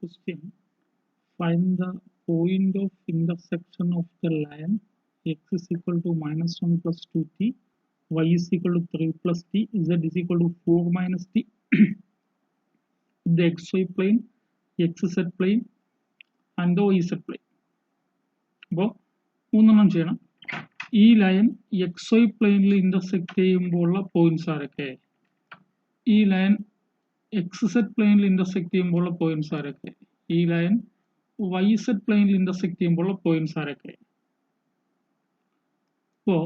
Question. Find the point of intersection of the line x is equal to minus 1 plus 2t, y is equal to 3 plus t, z is equal to 4 minus t. The xy plane, xz plane, and the yz plane. അപ്പോൾ മൂന്നെണ്ണം ചെയ്യണം. ഈ line X Y പ്ലെയിനിൽ intersect ചെയ്യുമ്പോഴുള്ള points ആരൊക്കെ? ഈ line X Z പ്ലെയിനിൽ intersect ചെയ്യുമ്പോഴുള്ള പോയിന്റ്സ് ആരൊക്കെ? ഈ ലൈൻ വൈ സെഡ് പ്ലെയിനിൽ ഇന്റർസെക്ട് ചെയ്യുമ്പോഴുള്ള പോയിന്റ്സ് ആരൊക്കെ? അപ്പോ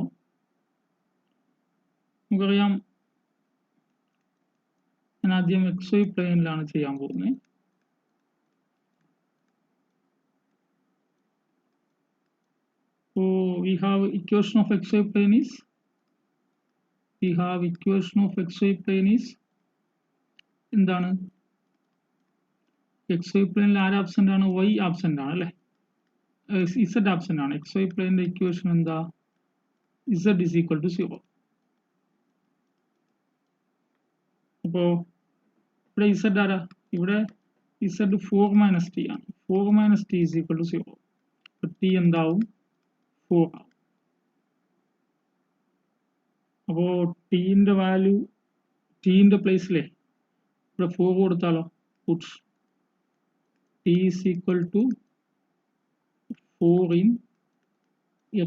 നമുക്കറിയാം, ഞാൻ ആദ്യം എക്സ് വൈ പ്ലെയിനിലാണ് ചെയ്യാൻ പോകുന്നത്. So we have equation of xy plane is എന്താണ്? xy പ്ലെയിനിൽ ആര് ആബ്സെന്റ് ആണ്? y ആബ്സെന്റ് ആണ് അല്ലേ? z ആബ്സെന്റ് ആണ്. xy പ്ലെയിനിന്റെ ഇക്വേഷൻ എന്താ? z is equal to 0. അപ്പോ ഇവിടെ z ആരാ? ഇവിടെ z 4 മൈനസ് ടി ആണ്. 4 minus T is equal to 0. അപ്പൊ ടി എന്താവും? 4 ആവും. അപ്പോ ടീന്റെ വാല്യൂ, ടീന്റെ പ്ലേസിലെ ഇവിടെ 4 കൊടുത്താലോ? Puttu t is equal to 4 in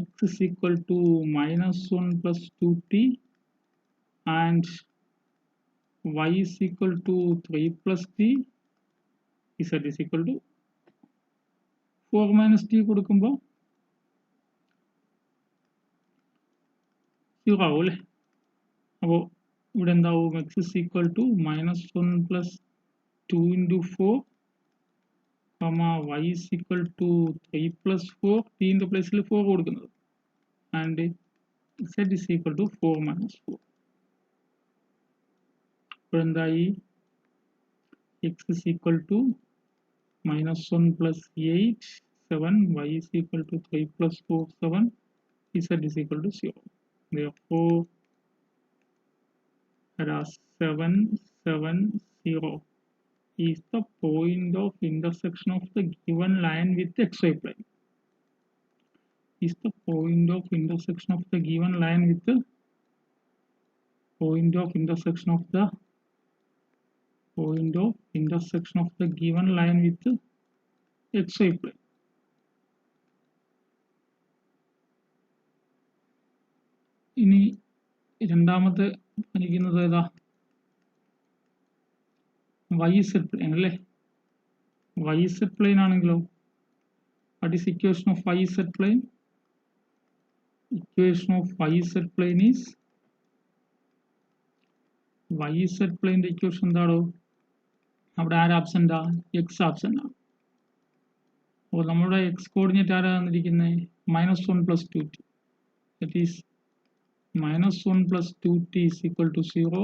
x is equal to minus 1 plus 2t and y is equal to 3 plus t, z is equal to 4 minus t കൊടുക്കുമ്പോൾ 0 ആവും അല്ലേ? അപ്പോൾ ഇവിടെ എന്താവും? x is equal to minus 1 plus 2 into 4 y is equal to 3 plus 4, t in the place 4 കൊടുക്കുന്നത്, and z is equal to 4 minus 4. അപ്പോൾ എന്തായി? x is equal to minus 1 plus 8, 7, y is equal to 3 plus 4, 7, z is equal to 0. Therefore, there are 7, 7, 0 is the point of intersection of the given line with the xy plane. Is the point of intersection of the given line with the point of intersection of the given line with the xy plane. ഇനി രണ്ടാമത്തെ കാണിക്കുന്നത് ഏതാ? y z plane അല്ലേ? y z plane ആണെങ്കിലോ, what is equation of y z plane? Equation of y z plane is y z plane equation എന്താണോ? അവിടെ ആര് absent ആ? എക്സ് ആബ്സെന്റ് ആണ്. അപ്പോൾ നമ്മുടെ എക്സ് കോർഡിനേറ്റ് ആരാ തന്നിരിക്കുന്നത്? Minus 1 plus 2t. That is minus 1 plus 2t is equal to 0,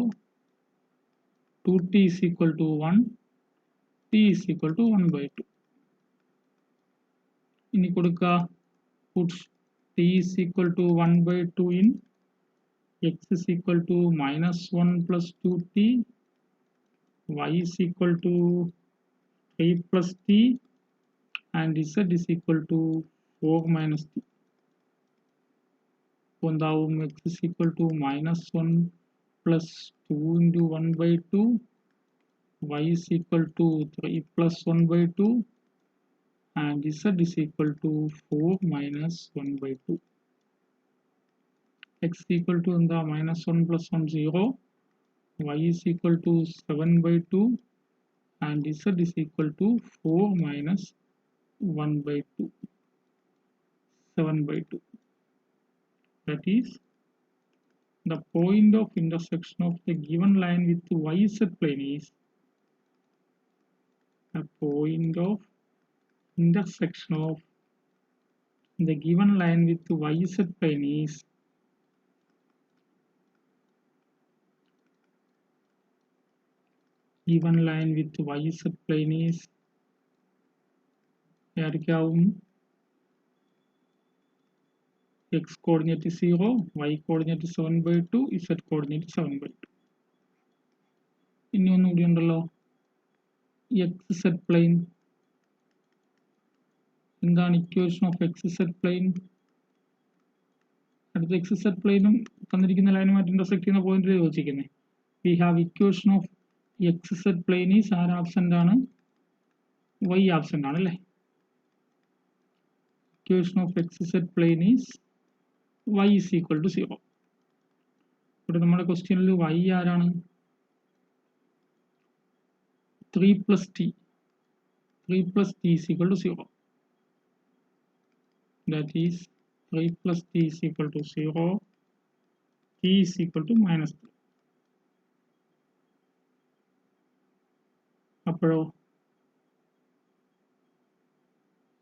2t is equal to 1, t is equal to 1 by 2. ഇനി കൊടുക്കുക, put t is equal to 1 by 2 in x is equal to minus 1 plus 2t, y is equal to 3 plus t, and z is equal to 4 minus t. എന്താവും? x is equal to minus 1 plus 2 into 1 by 2, y is equal to 3 plus 1 by 2, and z is equal to 4 minus 1 by 2. x equal to എന്താ? minus 1 plus 1 0, y is equal to 7 by 2, and z is equal to 4 minus 1 by 2, 7 by 2. That is, the point of intersection of the given line with the yz plane is the point of intersection of the given line with the yz plane is given line with the yz plane is ആയിരിക്കും x coordinate 0, y coordinate 7 by 2, z coordinate 7 by 2. ഇനി ഒന്നുകൂടി ഉണ്ടല്ലോ, xz plane എന്താണ് equation of X Z plane? അടുത്ത X Z പ്ലെയിനും തന്നിരിക്കുന്ന ലൈനുമായിട്ട് intersect ചെയ്യുന്ന പോയിന്റിൽ യോജിക്കുന്നത്. We have equation of X Z plane is are absent ആണ്, വൈ ആബ്സെന്റ് ആണ് അല്ലേ. Equation of X Z plane is y is equal to 0. ഇവിടെ നമ്മുടെ ക്വസ്റ്റ്യനിൽ y ആരാണ്? 3 plus t. 3 plus t is equal to 0. That is 3 plus t is equal to 0. t is equal to minus 3. അപ്പോഴോ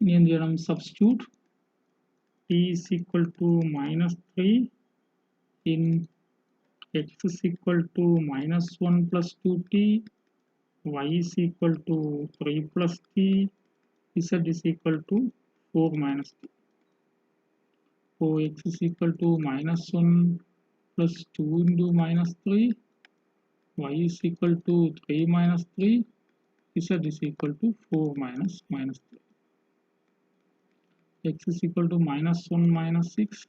ഇനി എന്ത് ചെയ്യണം? Substitute t is equal to minus 3 in x is equal to minus 1 plus 2t, y is equal to 3 plus t, z is equal to 4 minus t. So x is equal to minus 1 plus 2 into minus 3, y is equal to 3 minus 3, z is equal to 4 minus 3. X is equal to minus 1 minus 6,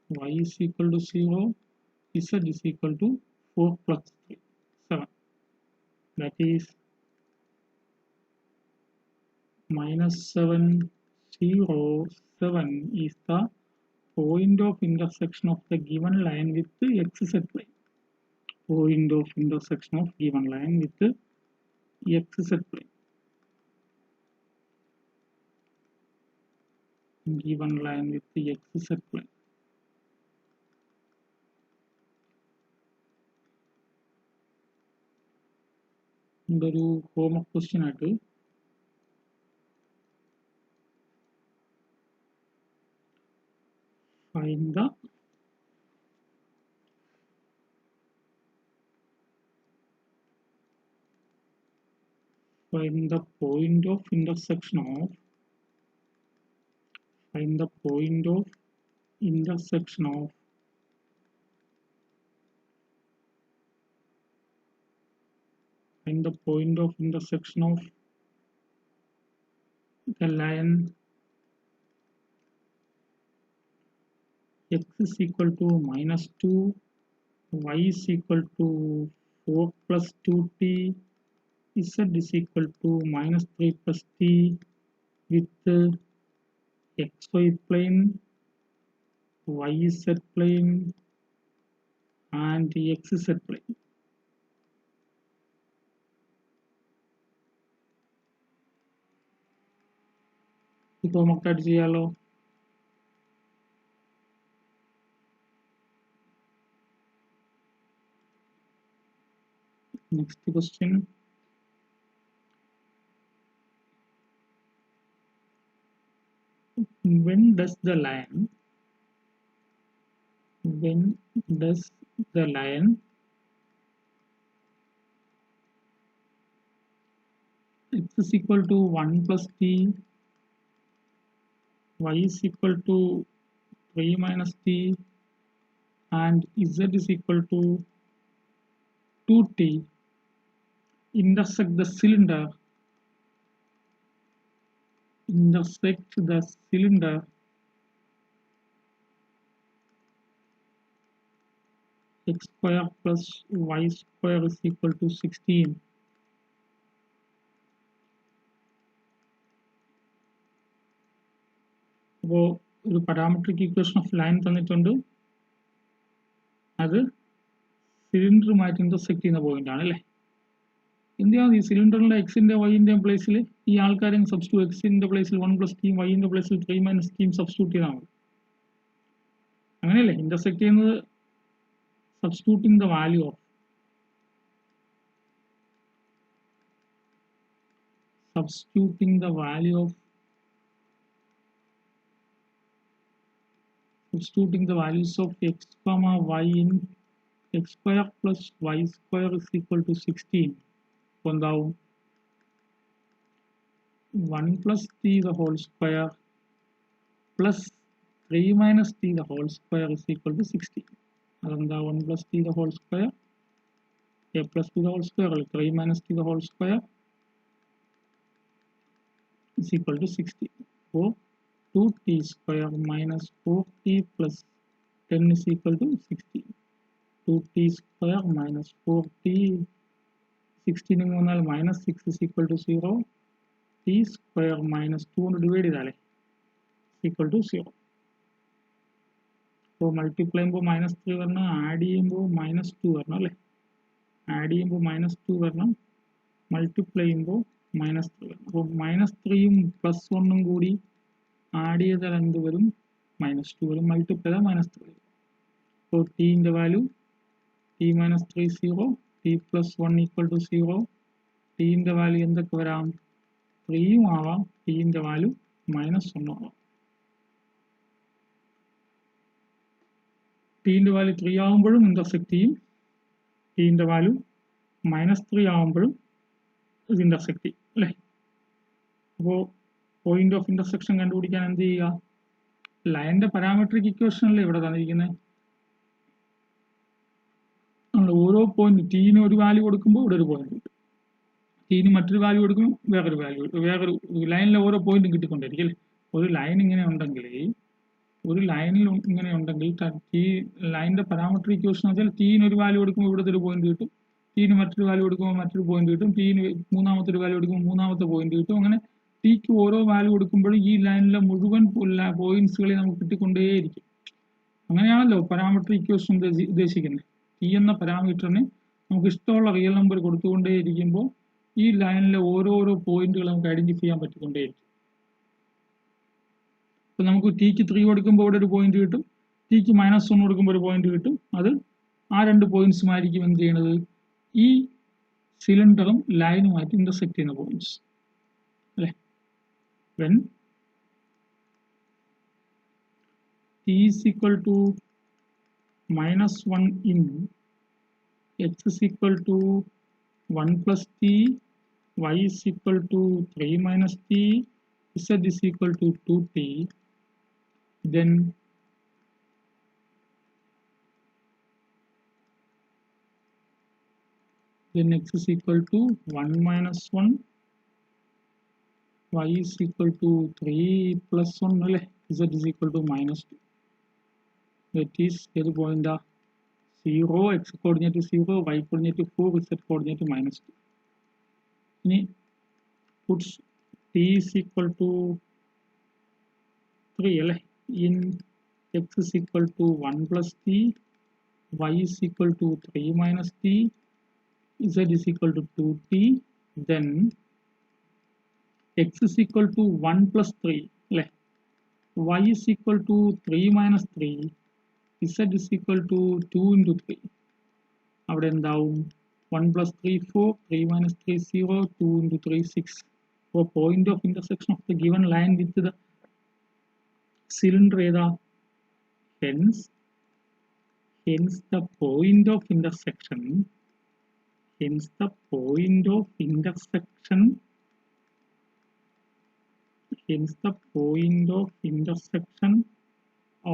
y is equal to 0, z is equal to 4 plus 3, 7. That is minus 7, 0, 7 is the point of intersection of the given line with the xz plane. Point of intersection of given line with the xz plane. Given line with the xz plane. ഒരു homework question ആയിട്ട് find the point of intersection of find the point of intersection of find the point of intersection of the line x is equal to minus 2, y is equal to 4 plus 2t, z is equal to minus 3 plus t with xy plane, yz plane and xz plane. ഇപ്പോൾ നമുക്കായിട്ട് ചെയ്യാലോ. Next question. When does the line x is equal to 1 plus t, y is equal to 3 minus t and z is equal to 2t intersect the cylinder x square plus y square is equal to 16. അപ്പോൾ ഒരു parametric equation of line തന്നിട്ടുണ്ട്, അത് സിലിണ്ടറുമായിട്ട് intersect ചെയ്യുന്ന point ആണ് അല്ലേ. എന്തിനാണ് ഈ സിലിണ്ടറിലെ എക്സിന്റെ വൈൻ്റെയും പ്ലേസിൽ ഈ ആൾക്കാരെയും സബ്സ്റ്റിറ്റ്യൂട്ട് എക്സിന്റെ പ്ലേസിൽ 1 പ്ലസ് ടിയും വൈൻ്റെ പ്ലേസിൽ 3 മൈനസ് ടിയും സബ്സ്റ്റിറ്റ്യൂട്ട് ചെയ്താൽ മതി. അങ്ങനെയല്ലേ ഇന്റർസെക്ട് ചെയ്യുന്നത്. Substituting the value of substituting the values of x comma y in x square plus y square is equal to 16. എന്താവും 1 plus t the whole square plus 3 minus t the whole square is equal to 16. അതെന്താ 1 plus t the whole square a plus t the whole square 3 minus t the whole square is equal to 60. അപ്പോൾ 2t square minus 4t plus 10 is equal to 60. 2t square minus 4t 16 മൂന്നാൽ minus 6 is equal to 0. t square minus 2 കൊണ്ട് divide ചെയ്താലേ equal to 0. അപ്പോൾ multiply ചെയ്യുമ്പോൾ -3 വരണം, add ചെയ്യുമ്പോൾ -2 വരണം അല്ലേ. Add ചെയ്യുമ്പോൾ -2 വരണം, മൾട്ടിപ്ലൈ ചെയ്യുമ്പോൾ -3 വരണം. അപ്പോൾ -3യും +1 കൂടി ആഡ് ചെയ്താൽ എന്ത് വരും? -2 വരും. മൾട്ടിപ്ലൈ ചെയ്താൽ -3 വരും. അപ്പോൾ ടിൻ്റെ വാല്യൂ t - 3 0, t + 1 = 0. ടിൻ്റെ വാല്യൂ എന്തൊക്കെ വരാം? 3യും ആവാം, ടിൻ്റെ വാല്യൂ -1 ആവാം. ടിൻ്റെ വാല്യൂ 3 ആകുമ്പോഴും ഇന്റർസെക്റ്റ് ചെയ്യും, ടിൻ്റെ വാല്യൂ -3 ആകുമ്പോഴും ഇത് ഇന്റർസെക്റ്റ് ചെയ്യും അല്ലേ. അപ്പോൾ പോയിന്റ് ഓഫ് ഇന്റർസെക്ഷൻ കണ്ടുപിടിക്കാൻ എന്ത് ചെയ്യുക? ലൈനിന്റെ പാരാമെട്രിക് ഇക്വേഷൻ അല്ലേ ഇവിടെ തന്നിരിക്കുന്നത്. നമ്മൾ ഓരോ പോയിന്റ് ടീന് ഒരു വാല്യൂ കൊടുക്കുമ്പോൾ ഇവിടെ ഒരു പോയിന്റ് കിട്ടും, ടീന് മറ്റൊരു വാല്യൂ കൊടുക്കുമ്പോൾ വേറൊരു വാല്യൂ കിട്ടും, വേറൊരു ലൈനിലെ ഓരോ പോയിന്റും കിട്ടിക്കൊണ്ടിരിക്കും അല്ലേ. ഒരു ലൈൻ ഇങ്ങനെ ഉണ്ടെങ്കിൽ ഈ ലൈനിന്റെ പാരാമെട്രിക് ഇക്വേഷൻ വെച്ചാൽ ടീന് ഒരു വാല്യൂ കൊടുക്കുമ്പോൾ ഇവിടുത്തെ ഒരു പോയിന്റ് കിട്ടും, ടീന് മറ്റൊരു വാല്യൂ കൊടുക്കുമ്പോൾ മറ്റൊരു പോയിന്റ് കിട്ടും, ടീന് മൂന്നാമത്തെ ഒരു വാല്യൂ കൊടുക്കുമ്പോൾ മൂന്നാമത്തെ പോയിന്റ് കിട്ടും. അങ്ങനെ ടിക്ക് ഓരോ വാല്യൂ കൊടുക്കുമ്പോഴും ഈ ലൈനിലെ മുഴുവൻ പോയിന്റ്സുകളെ നമുക്ക് കിട്ടിക്കൊണ്ടേയിരിക്കും. അങ്ങനെയാണല്ലോ പാരാമെട്രിക് ഇക്വേഷൻ ഉദ്ദേശിക്കുന്നത്. ടി എന്ന പാരാമീറ്ററിന് നമുക്ക് ഇഷ്ടമുള്ള റിയൽ നമ്പർ കൊടുത്തുകൊണ്ടേയിരിക്കുമ്പോൾ ഈ ലൈനിലെ ഓരോരോ പോയിന്റുകൾ നമുക്ക് ഐഡന്റിഫൈ ചെയ്യാൻ പറ്റിക്കൊണ്ടേയിരിക്കും. അപ്പോൾ നമുക്ക് ടിക്ക് 3 കൊടുക്കുമ്പോൾ ഇവിടെ ഒരു പോയിന്റ് കിട്ടും, ടിക്ക് -1 കൊടുക്കുമ്പോൾ ഒരു പോയിന്റ് കിട്ടും. അത് ആ രണ്ട് പോയിന്റ്സുമായിരിക്കും എന്ത് ചെയ്യണത്? ഈ സിലിണ്ടറും ലൈനുമായിട്ട് ഇന്റർസെക്ട് ചെയ്യുന്ന പോയിന്റ്സ് അല്ലേ. when t is equal to -1 in x is equal to 1 plus t, y is equal to 3 minus t, z is equal to 2t, then x is equal to 1 minus 1, y is equal to 3 plus 1 അല്ലേ, z is equal to -2. that is ഏത് പോയിന്റാ? 0, x coordinate 0, y coordinate 4, z coordinate -2. ഇനി puts t is equal to 3 അല്ലേ, in x is equal to 1 plus t, y is equal to 3 minus t, z is equal to 2t, then x is equal to 1 plus 3 അല്ലേ, y is equal to 3 minus 3, z is equal to 2 into 3. അവിടെ എന്താവും? 1 plus 3 4, 3 minus 3 0, 2 into 3 6. അപ്പോൾ point of intersection of the given line with the cylinder ഏതാ? hence the point of intersection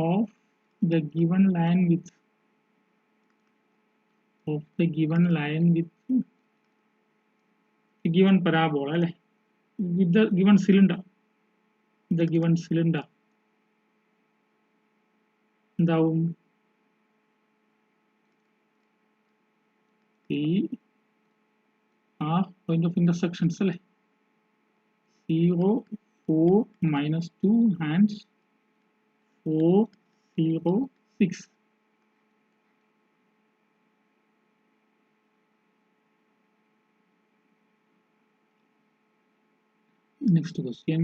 of the given line with the given parabola അല്ലേ, with the given cylinder എന്താവും? ഈ point of intersections അല്ലേ, 0 4 -2 and 4 0 6. Next question.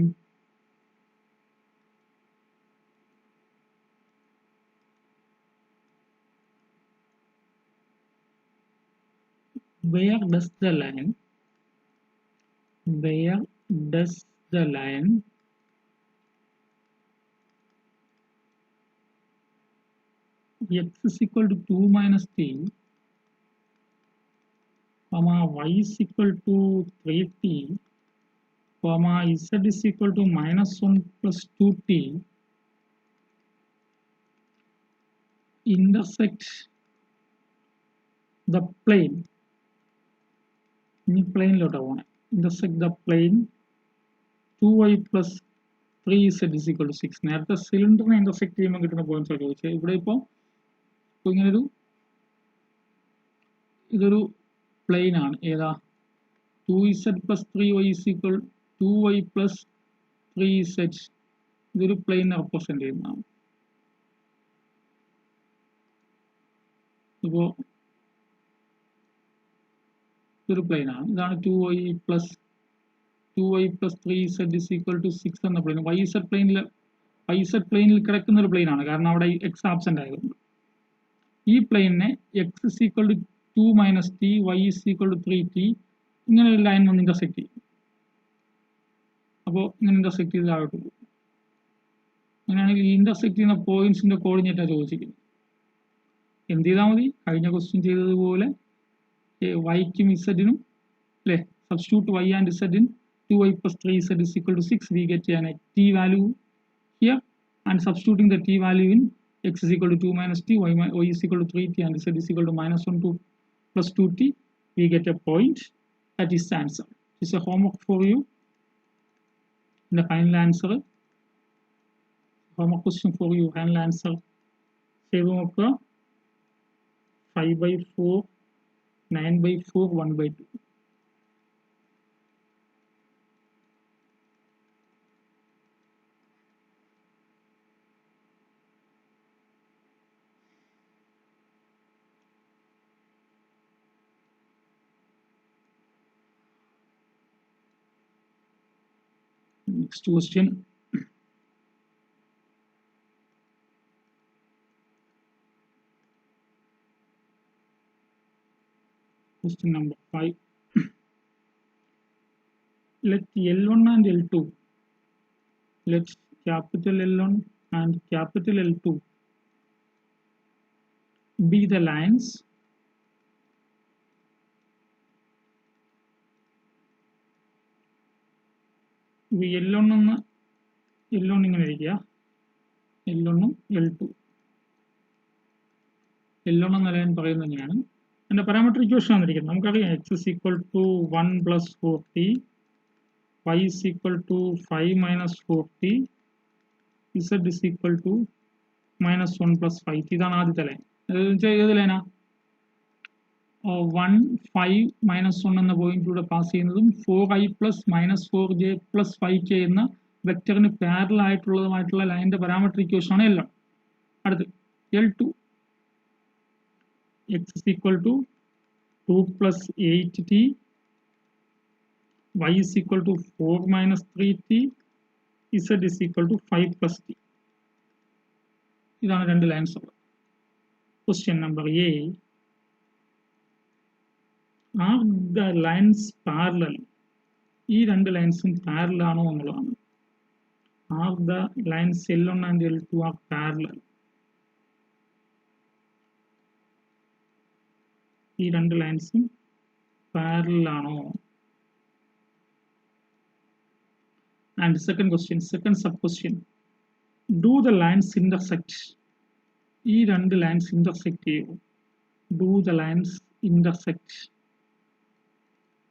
Where does the line x is equal to 2 minus t, y is equal to 3t, z is equal to -1 plus 2t intersect the plane. ഇനി പ്ലെയിനിലോട്ടാണ് പോകണേ. intersect the plane 2y plus 3z is equal to 6. നേരത്തെ സിലിണ്ടറിനെ intersect ചെയ്യുമ്പോൾ കിട്ടുന്ന points ഒക്കെ ചോദിച്ചത്. ഇവിടെ ഇപ്പോൾ ഇങ്ങനൊരു ഇതൊരു പ്ലെയിൻ ആണ്. ഏതാ 2z plus 3y is equal 2y plus 3z. ഇതൊരു പ്ലെയിൻ റെപ്രസെന്റ് ചെയ്യുന്നതാണ്. ഇപ്പോൾ ഇതൊരു പ്ലെയിൻ ആണ്. ഇതാണ് 2y plus 3z is equal to 6 എന്ന പ്ലെയിൻ. YZ പ്ലെയിനിൽ കിടക്കുന്ന ഒരു പ്ലെയിൻ ആണ്, കാരണം അവിടെ എക്സ് ആബ്സെന്റ് ആയതുകൊണ്ട്. ഈ പ്ലെയിനിനെ X is equal to 2 minus t, y is equal to 3t, ഇങ്ങനെ ഒരു ലൈൻ വന്ന് ഇന്റർസെക്ട് ചെയ്യും. അപ്പോൾ ഇങ്ങനെ ഇന്റർസെക്ട് ചെയ്ത് താഴോട്ട് പോകും. അങ്ങനെയാണെങ്കിൽ ഈ ഇന്റർസെക്ട് ചെയ്യുന്ന പോയിന്റ്സിന്റെ കോർഡിനേറ്റാണ് ചോദിച്ചിരിക്കുന്നത്. എന്ത് ചെയ്താൽ മതി? കഴിഞ്ഞ ക്വസ്റ്റ്യൻ ചെയ്തതുപോലെ വൈക്കും ഇസഡിനും അല്ലേ, substitute y and z in 2y plus 3z is equal to 6. We get an t value here, and substituting the t value in x is equal to 2 minus t, y is equal to 3t, and z is equal to minus 1 2 plus 2t. We get a point. That is the answer. This is a homework for you. And the final answer, homework question for you, final answer. Save 5/4, 9/4, 1/2. Next question. Question number 5. Let L1 and L2, let capital L1 and capital L2 be the lines L1 ഇങ്ങനെ എഴുതിയ L1 ഉം L2. L1 എന്ന line പറയുന്നത് തന്നെയാണ്. അതിന്റെ parametric equation വന്നിരിക്കുന്നത് നമുക്കറിയാം. x is equal to 1 plus 4t, y is equal to 5 minus 4t, z is equal to minus 1 plus 5t. ഇതാണ് ആദ്യത്തെ ലൈൻ. ഏത് ലൈനാ? 1 5 minus 1 എന്ന പോയിന്റിലൂടെ പാസ് ചെയ്യുന്നതും 4i plus minus 4j plus 5k എന്ന വെക്ടറിന് പാരലൽ ആയിട്ടുള്ളതുമായിട്ടുള്ള ലൈനിന്റെ പാരാമെട്രിക് ഇക്വേഷൻ ആണ് L1. അടുത്ത് L2, x is equal to 2 plus 8t, y is equal to 4 minus 3t, z is equal to 5 plus t. ഇതാണ് രണ്ട് lines ഉള്ളത്. Question number A. Are the lines parallel? ഈ രണ്ട് ലൈൻസും parallel ആണോ എന്നുള്ളതാണ്. Are the lines L1 and L2 are parallel? ഈ രണ്ട് ലൈൻസും parallel ആണോ? And second question, second sub question. Do the lines intersect? ഈ രണ്ട് ലൈൻസ് ഇന്റർസെക്ട് ചെയ്യും. Do the lines intersect?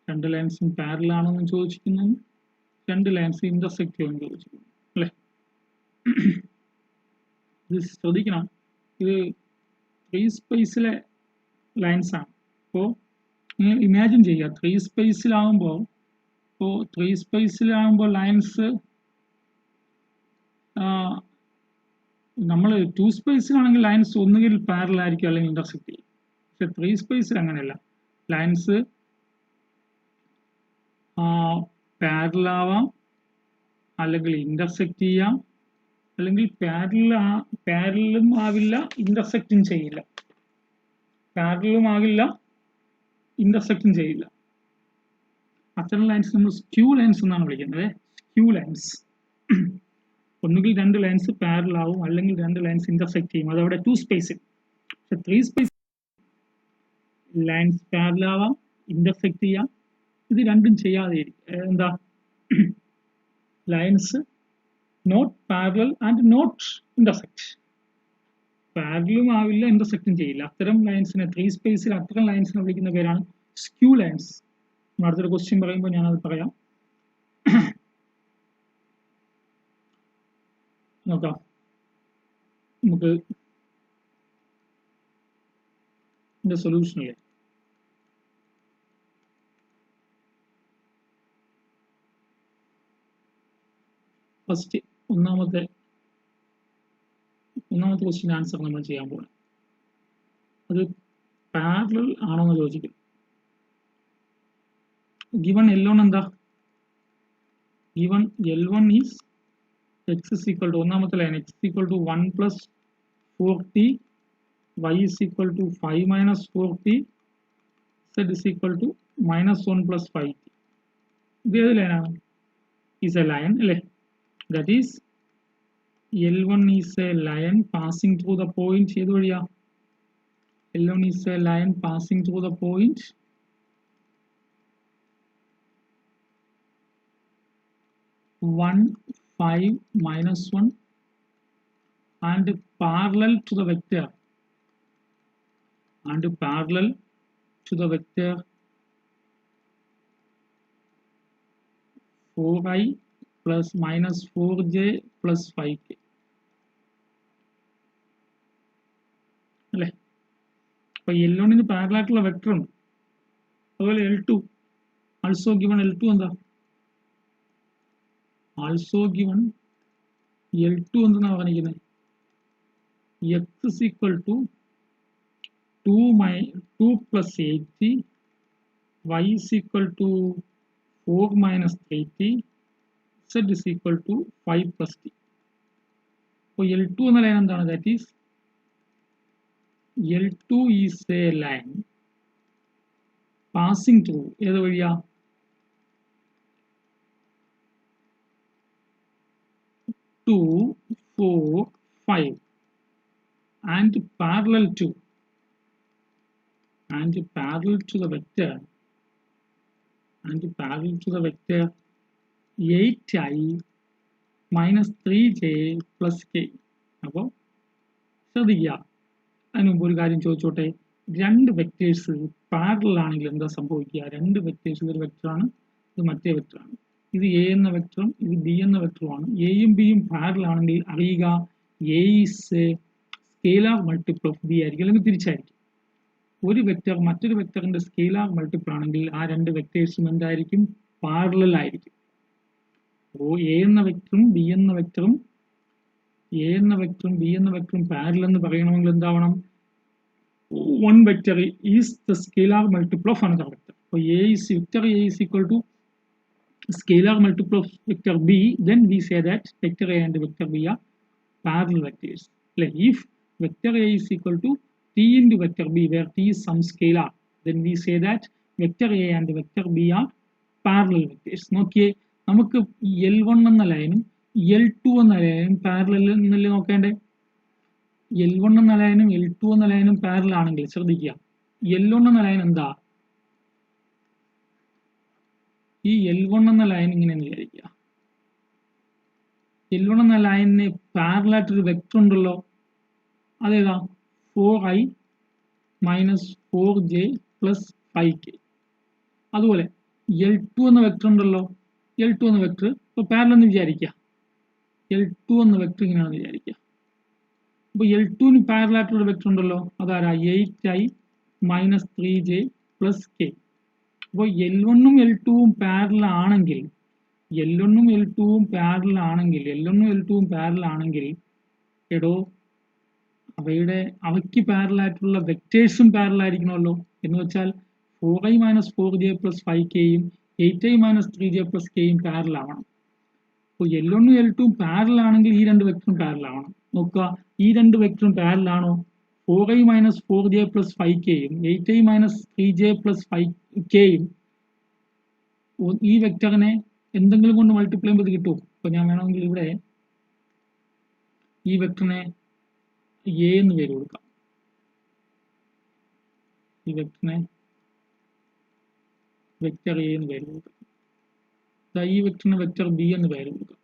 രണ്ട് ലൈൻസും പാരലൽ ആണോ എന്ന് ചോദിച്ചിരിക്കുന്നു. രണ്ട് ലൈൻസ് ഇന്റർസെക്ട് ചെയ്യുമെന്ന് ചോദിച്ചിരിക്കുന്നു അല്ലേ. ഇത് ശ്രദ്ധിക്കണം, ഇത് 3 സ്പേസിലെ ലൈൻസ് ആണ്. അപ്പോൾ നിങ്ങൾ ഇമാജിൻ ചെയ്യുക, 3 സ്പേസിലാകുമ്പോൾ ലൈൻസ് നമ്മൾ 2 സ്പേസിലാണെങ്കിൽ ലൈൻസ് ഒന്നുകിൽ പാരലൽ ആയിരിക്കും അല്ലെങ്കിൽ ഇന്റർസെക്ട് ചെയ്യും. പക്ഷെ 3 സ്പേസിൽ അങ്ങനെയല്ല. ലൈൻസ് പാരലൽ ആവാം, അല്ലെങ്കിൽ ഇന്റർസെക്ട് ചെയ്യാം, അല്ലെങ്കിൽ പാരലലും ആവില്ല ഇന്റർസെക്റ്റും ചെയ്യില്ല. പാരലലും ആകില്ല ഇന്റർസെക്റ്റും ചെയ്യില്ല. അത്തരം ലൈൻസ് നമ്മൾ സ്ക്യൂ ലൈൻസ് എന്നാണ് വിളിക്കുന്നത്. സ്ക്യൂ ലൈൻസ് ഒന്നുകിൽ രണ്ട് ലൈൻസ് പാരലൽ ആവും, അല്ലെങ്കിൽ രണ്ട് ലൈൻസ് ഇന്റർസെക്ട് ചെയ്യും. അതവിടെ 2 സ്പേസിൽ. പക്ഷെ 3 സ്പേസ് ലൈൻസ് പാരലൽ ആവാം, ഇന്റർസെക്ട് ചെയ്യാം. ഇത് രണ്ടും ചെയ്യാതെ എന്താ, lines not parallel and not intersect. പാരലലും ആവില്ല ഇന്റർസെക്റ്റും ചെയ്യില്ല. അത്തരം ലൈൻസിനെ 3 സ്പേസിൽ അത്തരം ലൈൻസിനെ വിളിക്കുന്ന പേരാണ് സ്ക്യൂ ലൈൻസ്. അടുത്തൊരു ക്വസ്റ്റ്യൻ പറയുമ്പോൾ ഞാനത് പറയാം. നോക്കാം. നമുക്ക് ഇതിന്റെ സൊല്യൂഷൻ അല്ലേ. ഫസ്റ്റ് ഒന്നാമത്തെ ക്വസ്റ്റ്യൻ ആൻസർ നമ്മൾ ചെയ്യാൻ പോകണം. അത് പാരലൽ ആണോന്ന് ചോദിക്കും. ഗിവൺ L1 എന്താ? Given L1 is x is equal to ഒന്നാമത്തെ line x is equal to 1 plus 4t, y is equal to 5 minus 4t, z is equal to minus 1 plus 5t. ഇത് ഏത് ലൈനാണ്? is a line അല്ലേ. that is L1 is a line passing through the point. ഏത് വഴിയാ? L1 is a line passing through the point 1, 5, minus 1 and parallel to the vector 4i plus minus 4j plus 5k അല്ലേ. അപ്പൊ L1 parallel ആയിട്ടുള്ള vector ഉണ്ട്. അതുപോലെ L2 also given. L2 എന്താ? also given L2 എന്തെന്നാ പറഞ്ഞിരിക്കുന്നത്? x is equal to 2 plus 8t, y is equal to 4 minus 3t, z is equal to 5 plus t. അപ്പോൾ L2 എന്ന ലൈൻ എന്താണ്? That is L2 is A line passing through ഏത് വഴിയാ? 2, 4, 5 and parallel to the vector 8i minus 3j plus k. അപ്പോൾ ശ്രദ്ധിക്കുക. അതിന് മുമ്പ് ഒരു കാര്യം ചോദിച്ചോട്ടെ. രണ്ട് വെക്ടേഴ്സ് പാരലൽ ആണെങ്കിൽ എന്താ സംഭവിക്കുക? രണ്ട് വെക്ടേഴ്സ്, ഇതൊരു വെക്ടറാണ്, ഇത് മറ്റേ വെക്ടറാണ്. ഇത് എ എന്ന വെക്ടറും ഇത് ബി എന്ന വെക്ടറുമാണ്. എയും ബിയും പാരലൽ ആണെങ്കിൽ അറിയുക A is A scalar multiple of B ആയിരിക്കും, അല്ലെങ്കിൽ തിരിച്ചായിരിക്കും. ഒരു വെക്ടർ മറ്റൊരു വെക്ടറിന്റെ സ്കെയിലാർ മൾട്ടിപ്പിൾ ആണെങ്കിൽ ആ രണ്ട് വെക്ടേഴ്സും എന്തായിരിക്കും? പാരലൽ ആയിരിക്കും. അപ്പോൾ എ എന്ന വെക്ടറും ബി എന്ന വെക്ടറും പാരലൽ എന്ന് പറയണമെങ്കിൽ എന്താവണം? One vector is the scalar multiple of another vector. അപ്പോൾ vector A is equal to scalar multiple of vector b, then we say that vector a and vector b are parallel vectors. Like if vector a is equal to t into vector b, where t is some scalar, then we say that vector a and vector b are parallel vectors. നോക്കിയേ, നമുക്ക് L1 എന്ന ലൈനും L2 എന്ന ലൈനും parallel എന്നല്ലേ നോക്കേണ്ടേ? L1 എന്ന ലൈനും L2 എന്ന ലൈനും പാരലൽ ആണെങ്കിൽ ശ്രദ്ധിക്കുക, L1 എന്ന ലൈൻ എന്താ? ഈ L1 എന്ന ലൈൻ ഇങ്ങനെയെന്ന് വിചാരിക്കുക. L1 എന്ന ലൈനിന് പാരലൽ ആയിട്ടൊരു വെക്ടർ ഉണ്ടല്ലോ, അതേതാ? 4i minus 4j plus 5k. അതുപോലെ L2 എന്ന വെക്ടർ ഉണ്ടല്ലോ, L2 എന്ന വെക്ടർ ഇപ്പോൾ പാരലൽ എന്ന് വിചാരിക്കുക. L2 എന്ന വെക്ടർ ഇങ്ങനെയാണെന്ന് വിചാരിക്കുക. അപ്പോൾ L2ന് പാരലൽ ആയിട്ടുള്ള വെക്ടർ ഉണ്ടല്ലോ, അതാരാ? 8i minus 3j plus k. അപ്പോൾ L1ഉം L2ഉം പാരലൽ ആണെങ്കിൽ എടോ അവയ്ക്ക് പാരലൽ ആയിട്ടുള്ള വെക്ടേഴ്സും പാരലൽ ആയിരിക്കണമല്ലോ. എന്ന് വെച്ചാൽ 4i minus 4j plus 5kയും 8i minus 3j plus kയും പാരലൽ ആവണം. അപ്പോൾ L1ഉം L2ഉം പാരലൽ ആണെങ്കിൽ ഈ രണ്ട് വെക്ടറും പാരലൽ ആവണം. നോക്കുക, ഈ രണ്ട് വെക്ടറും പാരലൽ ആണോ? 4i minus 4j plus 5kയും 8i minus 3j plus 5kയും ഈ വെക്ടറിനെ എന്തെങ്കിലും കൊണ്ട് മൾട്ടിപ്ലൈ ചെയ്യുമ്പോൾ കിട്ടും. അപ്പോൾ ഞാൻ വേണമെങ്കിൽ ഇവിടെ ഈ വെക്ടറിനെ എ എന്ന് പേര് കൊടുക്കാം, ഈ വെക്ടറിനെ വെക്ടർ എ എന്ന് പേര് കൊടുക്കാം, ഈ വെക്ടറിന് വെക്ടർ ബി എന്ന് പേര് കൊടുക്കാം.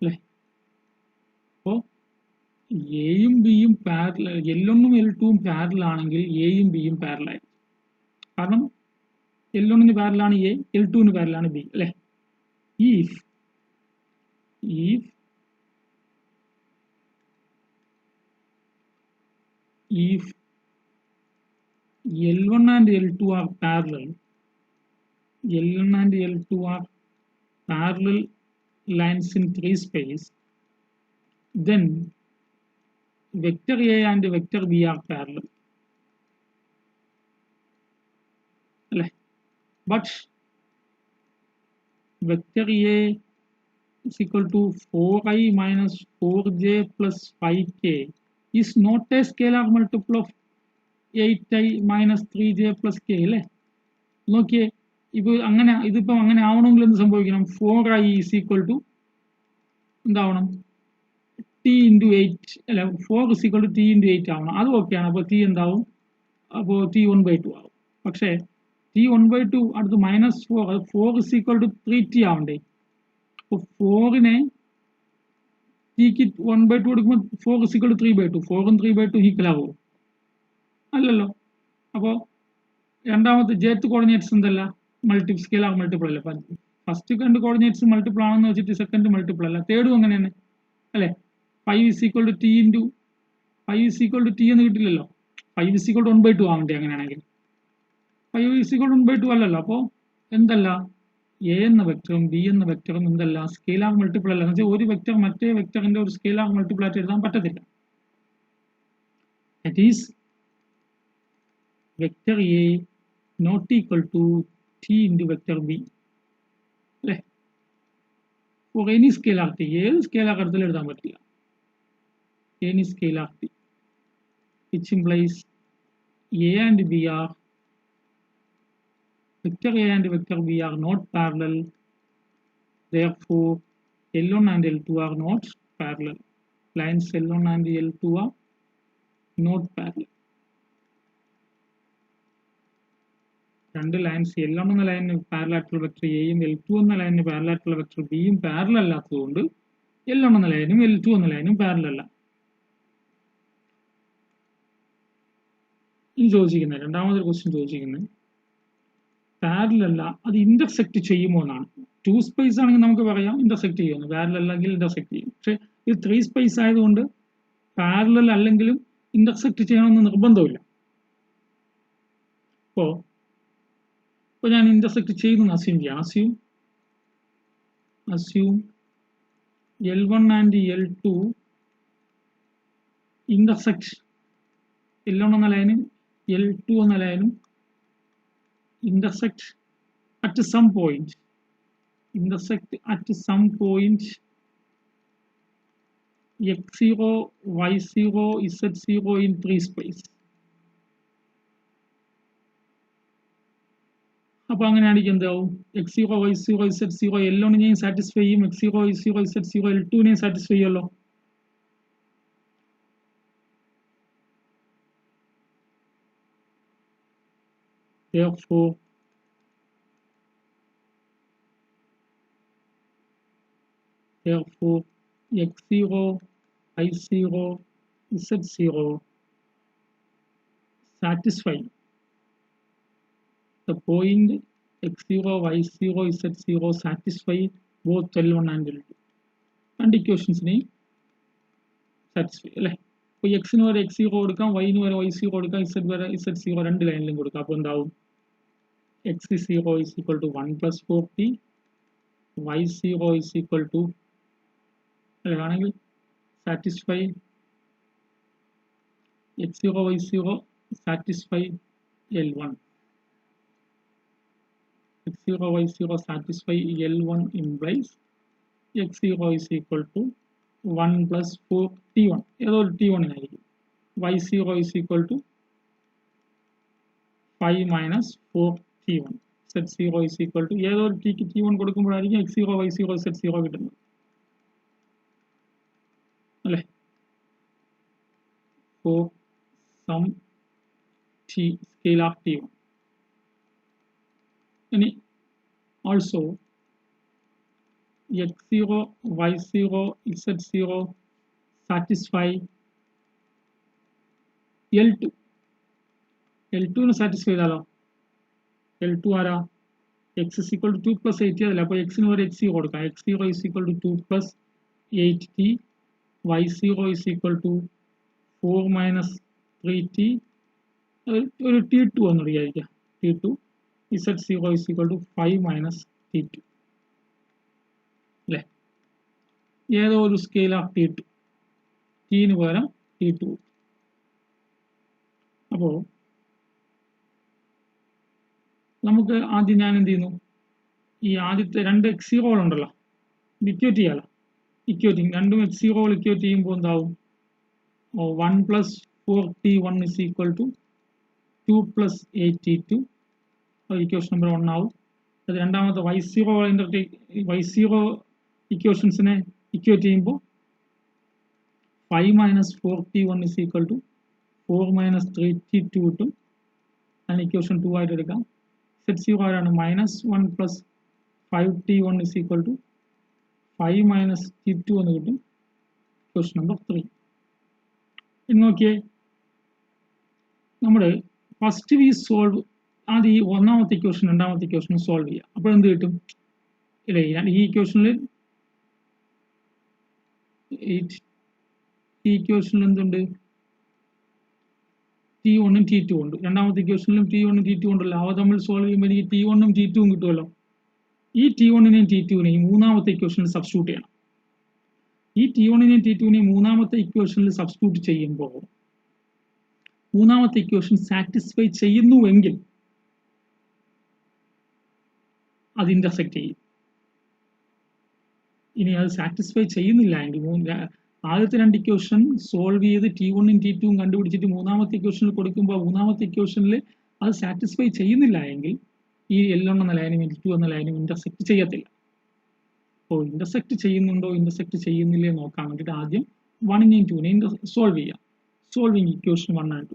അല്ലേ? അപ്പോൾ എയും ബിയും പാരലൽ, L1ഉം L2ഉം പാരലൽ ആണെങ്കിൽ എയും ബിയും പാരലൽ ആയിരിക്കും. കാരണം L1 പാരലാണ് A, L2 പാരലാണ് B അല്ലേ? if L1 and L2 are parallel, L1 and L2 are parallel lines in 3 space, then vector A and vector B are parallel. But vector A is equal to 4i minus 4j plus 5k is not a scalar multiple of 8i minus 3j plus k അല്ലേ? നോക്കിയേ, ഇപ്പോൾ അങ്ങനെ ഇതിപ്പോൾ അങ്ങനെ ആവണമെങ്കിൽ എന്ത് സംഭവിക്കണം? 4i is equal to എന്താവണം? t into 8 അല്ല 4 is equal to t into 8 ആവണം. അത് ഓക്കെയാണ്. അപ്പോൾ t എന്താവും? അപ്പോൾ t 1/2 ആവും. പക്ഷേ t 1/2 അടുത്ത് -4, 4 is equal to 3t ആവണ്ടേ? അപ്പോൾ 4നെ tക്ക് 1/2 കൊടുക്കുമ്പോൾ 4 is equal to 3/2. 4ഉം 3/2 ഈക്വൽ ആവുമോ? അല്ലല്ലോ. അപ്പോൾ രണ്ടാമത്തെ jth കോർഡിനേറ്റ്സ് എന്തല്ല? സ്കെയിലാർ മൾട്ടിപ്പിൾ അല്ലേ? ഫസ്റ്റ് രണ്ട് കോർഡിനേറ്റ്സ് മൾട്ടിപ്പിൾ ആണെന്ന് വെച്ചിട്ട് സെക്കൻഡ് മൾട്ടിപ്പിൾ അല്ല. തേർഡും അങ്ങനെ തന്നെ അല്ലേ? 5 is equal to t into 5 is equal to t എന്ന് കിട്ടില്ലല്ലോ. 5 is equal to 1/2 ആവണ്ടേ അങ്ങനെയാണെങ്കിൽ? 5 is equal to 1/2 അല്ലല്ലോ. അപ്പോൾ എന്തല്ല? എ എന്ന വെക്ടറും ബി എന്ന വെക്ടറും എന്തല്ല? സ്കെയിലാർ മൾട്ടിപ്പിൾ അല്ല. എന്ന് വെച്ചാൽ ഒരു വെക്ടർ മറ്റേ വെക്ടറിന്റെ ഒരു സ്കെയിലാർ മൾട്ടിപ്പിൾ ആയിട്ട് എഴുതാൻ പറ്റത്തില്ല. That is vector A not equal to t into vector B അല്ലേ? for any scalar t, ഏത് സ്കെയിലാർ എടുത്താലും എഴുതാൻ പറ്റില്ല. any scalar t, which implies A and B are vector A and vector B are not parallel, therefore L1 and L2 are not parallel. Lines L1 and L2 are not parallel. രണ്ട് lines L1 എന്ന ലൈനിന് parallel ആയിട്ടുള്ള vector എയും L2 എന്ന ലൈനിന് parallel ആയിട്ടുള്ള vector ബിയും parallel അല്ലാത്തതുകൊണ്ട് L1 എന്ന ലൈനും L2 എന്ന ലൈനും പാരലൽ അല്ല. ഇനി ചോദിച്ചിരിക്കുന്നത് രണ്ടാമതൊരു ക്വസ്റ്റ്യൻ ചോദിച്ചിരിക്കുന്നത് പാരലൽ അല്ല, അത് ഇന്റർസെക്ട് ചെയ്യുമോ എന്നാണ്. 2 സ്പേസ് ആണെങ്കിൽ നമുക്ക് പറയാം ഇന്റർസെക്ട് ചെയ്യുമെന്ന്, പാരലൽ അല്ലെങ്കിൽ ഇന്റർസെക്ട് ചെയ്യും. പക്ഷെ ഇത് 3 സ്പേസ് ആയതുകൊണ്ട് പാരലൽ അല്ലെങ്കിലും ഇന്റർസെക്ട് ചെയ്യണമെന്ന് നിർബന്ധമില്ല. ഇപ്പോൾ ഞാൻ ഇന്റർസെക്ട് ചെയ്യുന്നു അസ്യൂം ചെയ്യാം. Assume L1 and L2 intersect L1 എന്ന ലൈനും L2 എന്ന ലൈനും intersect at some point, x0, y0, z0 in 3 space. അപ്പോൾ അങ്ങനെയാണെങ്കിൽ എന്താവും? x0, y0, z0 L1നെയും സാറ്റിസ്ഫൈ ചെയ്യും, x0, y0, z0 L2നെയും സാറ്റിസ്ഫൈ ചെയ്യുമല്ലോ. Therefore x0, y0, z0 satisfy the point x0, y0, z0 satisfy both L1 and L2. രണ്ട് ഇക്വേഷൻസിനെയും satisfy അല്ലേ? അപ്പോൾ എക്സിന് വരെ x0 കൊടുക്കാം, വൈന് വരെ y0 കൊടുക്കാം, z വരെ z0 രണ്ട് ലൈനിലും കൊടുക്കാം. അപ്പോൾ എന്താവും? x0 is equal to 1 plus 4t, y0 is equal to ആണെങ്കിൽ satisfy x0, y0 satisfy L1, x0, y0 satisfy L1 implies x0 is equal to 1 plus 4 t1, ഏതോ ഒരു t1 ആയിരിക്കും. y0 is equal to 5 minus 4 t1, z0 is equal to ഏതോ ഒരു tക്ക് t1 കൊടുക്കുമ്പോഴായിരിക്കും x0, y0, z0 കിട്ടുന്നത് അല്ലേ? for some t scalar t1. ഇനി also x0, y0, z0 satisfy L2. L2 ന് satisfy ചെയ്താലോ? L2 ആരാ x is equal to 2 plus 8 അതല്ല അപ്പോൾ x ന് ഒരു x0 കൊടുക്കാം x0 is equal to 2 plus 8t y0 is equal to 4 minus 3t ഒരു t2 എന്ന് വിചാരിക്കാം t2 z0 is equal to 5 minus t2 അല്ലേ ഏതോ ഒരു സ്കെയിലാർ t2 t ന് പകരം t2 അപ്പോൾ നമുക്ക് ആദ്യം ഞാൻ എന്ത് ചെയ്യുന്നു ഈ ആദ്യത്തെ രണ്ട് x0 ഉണ്ടല്ലോ ഇക്വേറ്റ് ചെയ്യാലോ ഇക്വേറ്റിംഗ് രണ്ടും x0 ഇക്വേറ്റ് ചെയ്യുമ്പോൾ എന്താവും 1 plus 4t1 is equal to 2 plus 8t2 equation number 1 ആവും അത് രണ്ടാമത്തെ y0 ഇക്വേഷൻസിനെ ഇക്വേറ്റ് ചെയ്യുമ്പോൾ 5 minus 4t1 is equal to 4 minus 3t2 കിട്ടും അതിന് ഇക്വേഷൻ 2 ആയിട്ട് എടുക്കാം z0 ആരാണ് -1 plus 5t1 is equal to 5 minus t2 എന്ന് കിട്ടും ഇക്വേഷൻ നമ്പർ 3 ഇനി നോക്കിയേ നമ്മുടെ ഫസ്റ്റ് വി സോൾവ് ആദ്യം ഈ ഒന്നാമത്തെ ഇക്വേഷൻ രണ്ടാമത്തെ ഇക്വേഷൻ സോൾവ് ചെയ്യാം അപ്പോൾ എന്ത് കിട്ടും ഇല്ലേ ഈ ഇക്വേഷനിൽ എന്തുണ്ട് t1 ഉം t2 ഉണ്ട് രണ്ടാമത്തെ ഇക്വേഷനിലും t1 ഉം t2 ഉണ്ടല്ലോ അവ തമ്മിൽ സോൾവ് ചെയ്യുമ്പോൾ എനിക്ക് t1 ഉം t2 ഉം കിട്ടുമല്ലോ ഈ t1 നെയും t2 നെയും മൂന്നാമത്തെ ഇക്വേഷനിൽ സബ്സ്റ്റിറ്റ്യൂട്ട് ചെയ്യണം ഈ t1 നെയും t2 നെയും മൂന്നാമത്തെ ഇക്വേഷനിൽ സബ്സ്റ്റിറ്റ്യൂട്ട് ചെയ്യുമ്പോൾ മൂന്നാമത്തെ ഇക്വേഷൻ സാറ്റിസ്ഫൈ ചെയ്യുന്നുവെങ്കിൽ അത് ഇന്റർസെക്റ്റ് ചെയ്യും ഇനി അത് സാറ്റിസ്ഫൈ ചെയ്യുന്നില്ല എങ്കിൽ ആദ്യത്തെ രണ്ട് ഇക്വേഷൻ സോൾവ് ചെയ്ത് t1 ഉം t2 ഉം കണ്ടുപിടിച്ചിട്ട് മൂന്നാമത്തെ ഇക്വേഷനിൽ കൊടുക്കുമ്പോൾ മൂന്നാമത്തെ ഇക്വേഷനിൽ അത് സാറ്റിസ്ഫൈ ചെയ്യുന്നില്ല എങ്കിൽ ഈ L1 എന്ന ലൈനും L2 എന്ന ലൈനും ഇന്റർസെക്റ്റ് ചെയ്യത്തില്ല അപ്പോൾ ഇന്റർസെക്റ്റ് ചെയ്യുന്നുണ്ടോ ഇന്റർസെക്റ്റ് ചെയ്യുന്നില്ലേ നോക്കാൻ വേണ്ടിയിട്ട് ആദ്യം 1 നെയും 2 നെയും സോൾവ് ചെയ്യാം സോൾവിങ് ഇക്വേഷൻ 1 and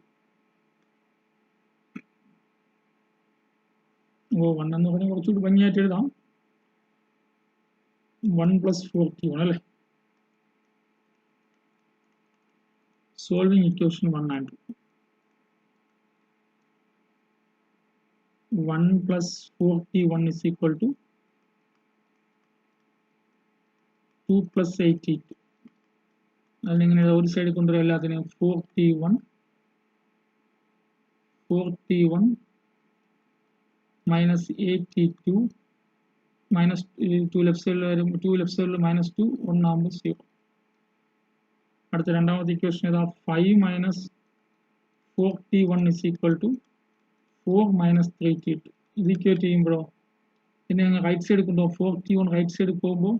2 1 എന്ന് പറഞ്ഞാൽ കുറച്ചുകൂടി ഭംഗിയായിട്ട് എഴുതാം 1 plus 4t1 അല്ലേ solving equation 1 and 2 1 plus 4t1 is equal to 2 plus 8t2 അതിനിങ്ങനെ ഒരു സൈഡ് കൊണ്ടുവരും എല്ലാത്തിനും 4t1 minus 8t2 minus 2 left സൈഡിൽ വരും 2 ലെഫ്റ്റ് സൈഡിൽ -2 1 ആകുമ്പോൾ 0 അടുത്ത രണ്ടാമത്തെ ഇക്വേഷൻ ഏതാ 5 minus 4t1 is equal to 4 minus 3t2 ഇത് ഇക്വേറ്റ് ചെയ്യുമ്പോഴോ പിന്നെ അങ്ങ് റൈറ്റ് സൈഡ് കൊണ്ടുപോകും 4t1 റൈറ്റ് സൈഡ് പോകുമ്പോൾ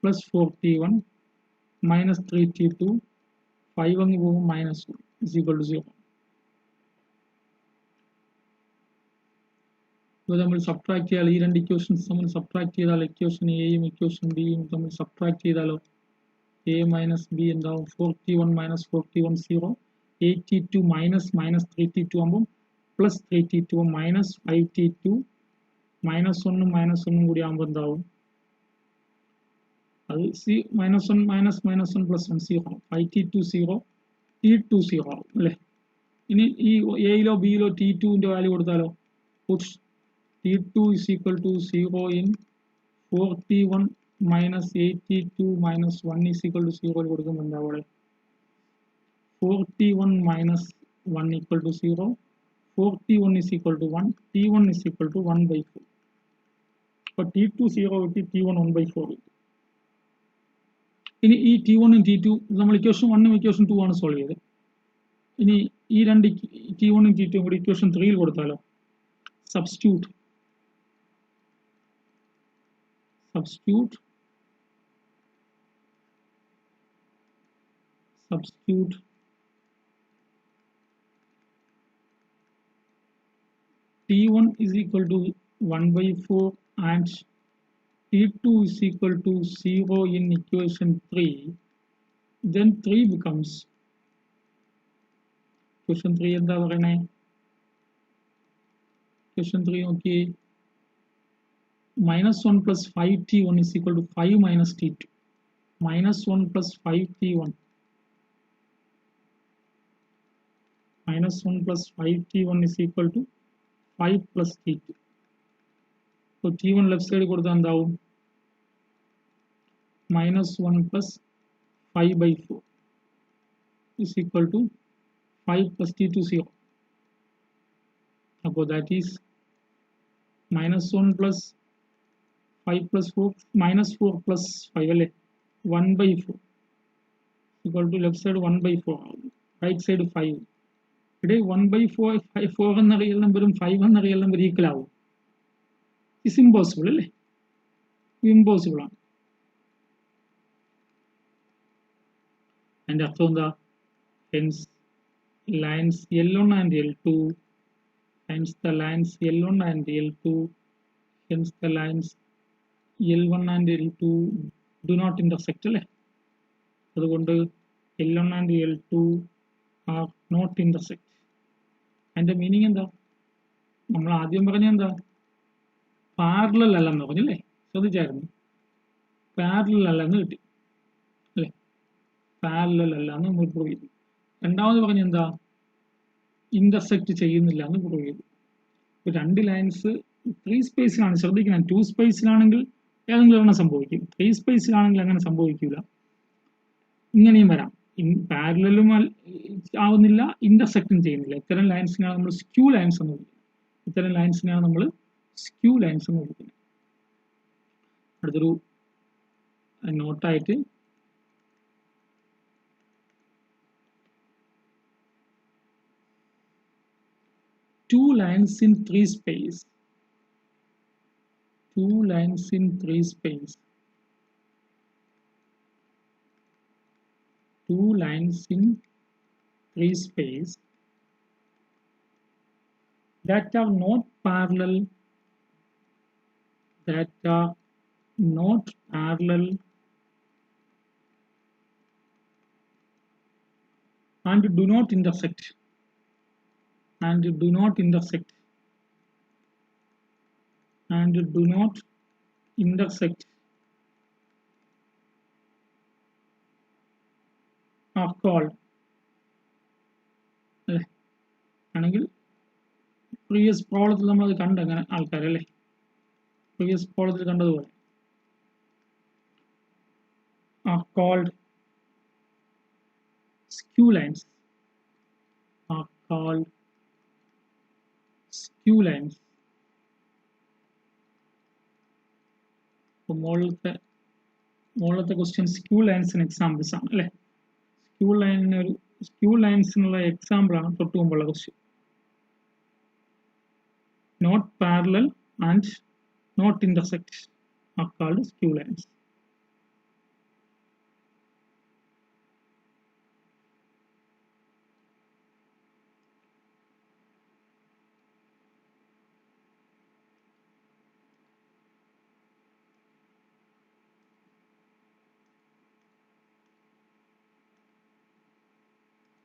പ്ലസ് 4t1 minus 3t2 5 അങ്ങ് പോകും -1 is equal to 0 ഇത് നമ്മൾ സബ്ട്രാക്ട് ചെയ്യാൽ ഈ രണ്ട് ഇക്വേഷൻസ് തമ്മിൽ സബ്ട്രാക്ട് ചെയ്താൽ ഇക്വേഷൻ എയും ഇക്വേഷൻ ബിയും തമ്മിൽ സബ്ട്രാക്ട് ചെയ്താലോ a minus b എന്താവും 4t1 minus 4t1 0 8t2 minus 3t2 ആകുമ്പോൾ പ്ലസ് 3t2 minus 5t2 -1 കൂടി ആകുമ്പോൾ എന്താവും അത് -1 plus 1 0 5t2 0 t2 0 ആവും അല്ലേ ഇനി ഈ എയിലോ ബിയിലോ t2 ന്റെ വാല്യൂ കൊടുത്താലോ t2 is equal to 0 in 4t1 minus 8t2 minus 1 is equal to 0 കൊടുക്കുമ്പോൾ എന്താ അവിടെ 4t1 minus 1 equal to 0 4t1 is equal to 1 t1 is equal to 1 by 4 അപ്പോൾ t2 0 കിട്ടി t1 1 by 4 കിട്ടി ഇനി ഈ t1 ഉം t2 നമ്മൾ ഇക്വേഷൻ 1 ഉം ഇക്വേഷൻ 2 ആണ് സോൾവ് ചെയ്തത് ഇനി ഈ രണ്ട് t1 ഉം t2 കൂടി ഇക്വേഷൻ 3 ൽ കൊടുത്താലോ substitute t1 is equal to 1 by 4 and t2 is equal to 0 in equation 3 then 3 becomes equation 3 എന്താ പറയണേ equation 3 okay -1 plus 5t1 is equal to 5 minus t2 -1 plus 5t1 -1 plus 5t1 is equal to 5 plus t2 So t1 left side കൊടുത്താൽ എന്താവും -1 plus 5/4 is equal to 5 plus t2 0. So that is -1 plus 5 plus 4 -4 plus 5 അല്ലേ 1/4 equal to left side 1/4 right side 5. ഇവിടെ 1/4 4 എന്ന real നമ്പറും 5 എന്ന real number equal ആവും. It's impossible അല്ലേ, impossible ആണ്. അതിൻ്റെ അർത്ഥം എന്താ? Hence lines L1 and L2, hence the lines L1 and L2, hence the lines L1 and L2 do not intersect അല്ലേ. അതുകൊണ്ട് L1 and L2 are not intersect. അതിൻ്റെ meaning എന്താ? നമ്മൾ ആദ്യം പറഞ്ഞ എന്താ? പാരലൽ അല്ലെന്ന് പറഞ്ഞല്ലേ, ശ്രദ്ധിച്ചായിരുന്നു? പാരലൽ അല്ലെന്ന് കിട്ടി അല്ലേ, പാരലൽ അല്ലാന്ന് നമ്മൾ പ്രൂവ് ചെയ്തു. രണ്ടാമത് പറഞ്ഞ എന്താ? ഇന്റർസെക്ട് ചെയ്യുന്നില്ല എന്ന് പ്രൂവ് ചെയ്തു. ഇപ്പോൾ രണ്ട് ലൈൻസ് 3 സ്പേസിലാണ്, ശ്രദ്ധിക്കണം. 2 സ്പേസിലാണെങ്കിൽ ഏതെങ്കിലും ഒരെണ്ണം സംഭവിക്കും, 3 സ്പേസിലാണെങ്കിൽ അങ്ങനെ സംഭവിക്കില്ല. ഇങ്ങനെയും വരാം, പാരലലും ആവുന്നില്ല, ഇന്റർസെക്റ്റും ചെയ്യുന്നില്ല. ഇത്തരം ലൈൻസിനാണ് നമ്മൾ സ്ക്യൂ ലൈൻസ് എന്ന് വിളിക്കുന്നത്. ഇത്തരം ലൈൻസിനാണ് നമ്മൾ സ്ക്യൂ ലൈൻസ് എന്ന് വിളിക്കുന്നത്. അടുത്തൊരു നോട്ടായിട്ട് two lines in 3 space, two lines in 3 space, two lines in 3 space that are not parallel, that are not parallel and do not intersect, and do not intersect, and do not intersect are called അല്ലേ. ആണെങ്കിൽ previous പ്രോബ്ലത്തിൽ നമ്മൾ അത് കണ്ട അങ്ങനെ ആൾക്കാരല്ലേ, previous പ്രോബ്ലത്തിൽ കണ്ടതുപോലെ are called skew lines, are called skew lines. മുകളിലത്തെ question skew ലൈൻസിന് എക്സാമ്പിൾസ് ആണ് അല്ലേ. സ്ക്യൂ ലൈൻസിനുള്ള എക്സാമ്പിൾ ആണ് തൊട്ട് മുമ്പുള്ള question. Not parallel and not intersect are called skew lines.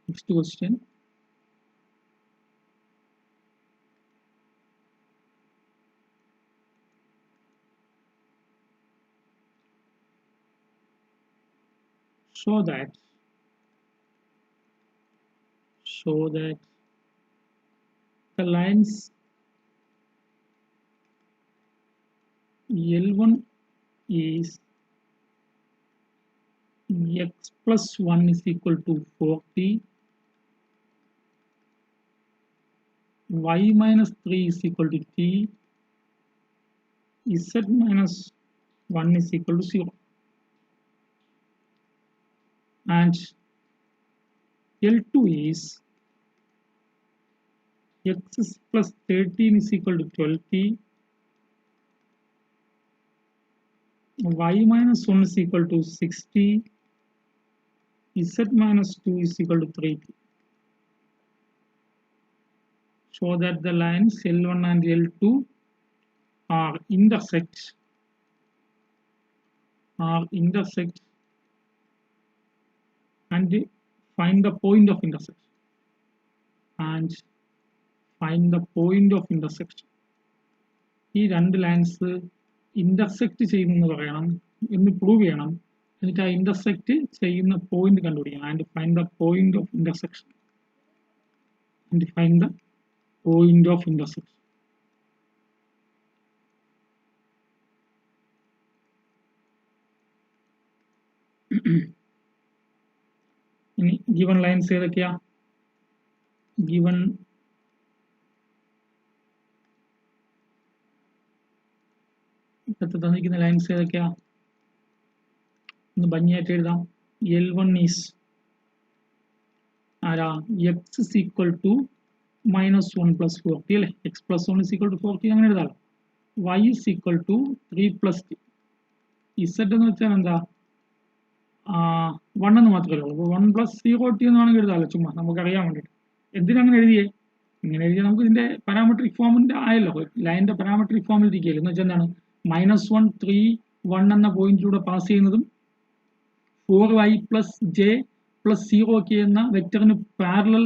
Next question. Show that the lines L1 is x plus 1 is equal to 4t, y minus 3 is equal to t, z minus 1 is equal to 0, and L2 is x plus 13 is equal to 12t, y minus 1 is equal to 6t, z minus 2 is equal to 3t. Show that the lines L1 and L2 are intersect and find the point of intersection, and find the point of intersection. ഈ രണ്ട് lines intersect ചെയ്യുന്നെന്ന് പറയണം, എന്ന് prove ചെയ്യണം. എന്നിട്ട് ആ intersect ചെയ്യുന്ന point കണ്ടുപിടിക്കണം. And find the point of intersection, and find the point of intersection. ഇനി ഗിവൺ ലൈൻസ് ഏതൊക്കെയാ? ഗിവൺ തന്നിരിക്കുന്ന ലൈൻസ് ഏതൊക്കെയാ? ഒന്ന് ഭംഗിയായിട്ട് എഴുതാം. L1 ഈസ് ആരാ? x is equal to -1 plus 40 അല്ലേ? x plus 1 is equal to 40 അങ്ങനെ എഴുതാലോ. y is equal to 3 plus t. z എന്ന് വെച്ചാൽ എന്താ? 1 എന്ന് മാത്രമേ ഉള്ളൂ. അപ്പോൾ 1 plus 0t എന്ന് വേണമെങ്കിൽ എഴുതാമല്ലോ, ചുമ്മാ നമുക്കറിയാൻ വേണ്ടിയിട്ട്. എന്തിനങ്ങനെ എഴുതിയേ? ഇങ്ങനെ എഴുതിയാൽ നമുക്ക് ഇതിന്റെ പാരാമെട്രിക് ഫോമിന്റെ ആയല്ലോ, ലൈനിന്റെ പാരാമെട്രിക് ഫോമിൽ ഇരിക്കുകയല്ലോ. എന്ന് വെച്ചാൽ എന്താണ്? -1 3 1 എന്ന പോയിന്റിലൂടെ പാസ് ചെയ്യുന്നതും 4y plus j plus 0k എന്ന വെക്ടറിന് പാരലൽ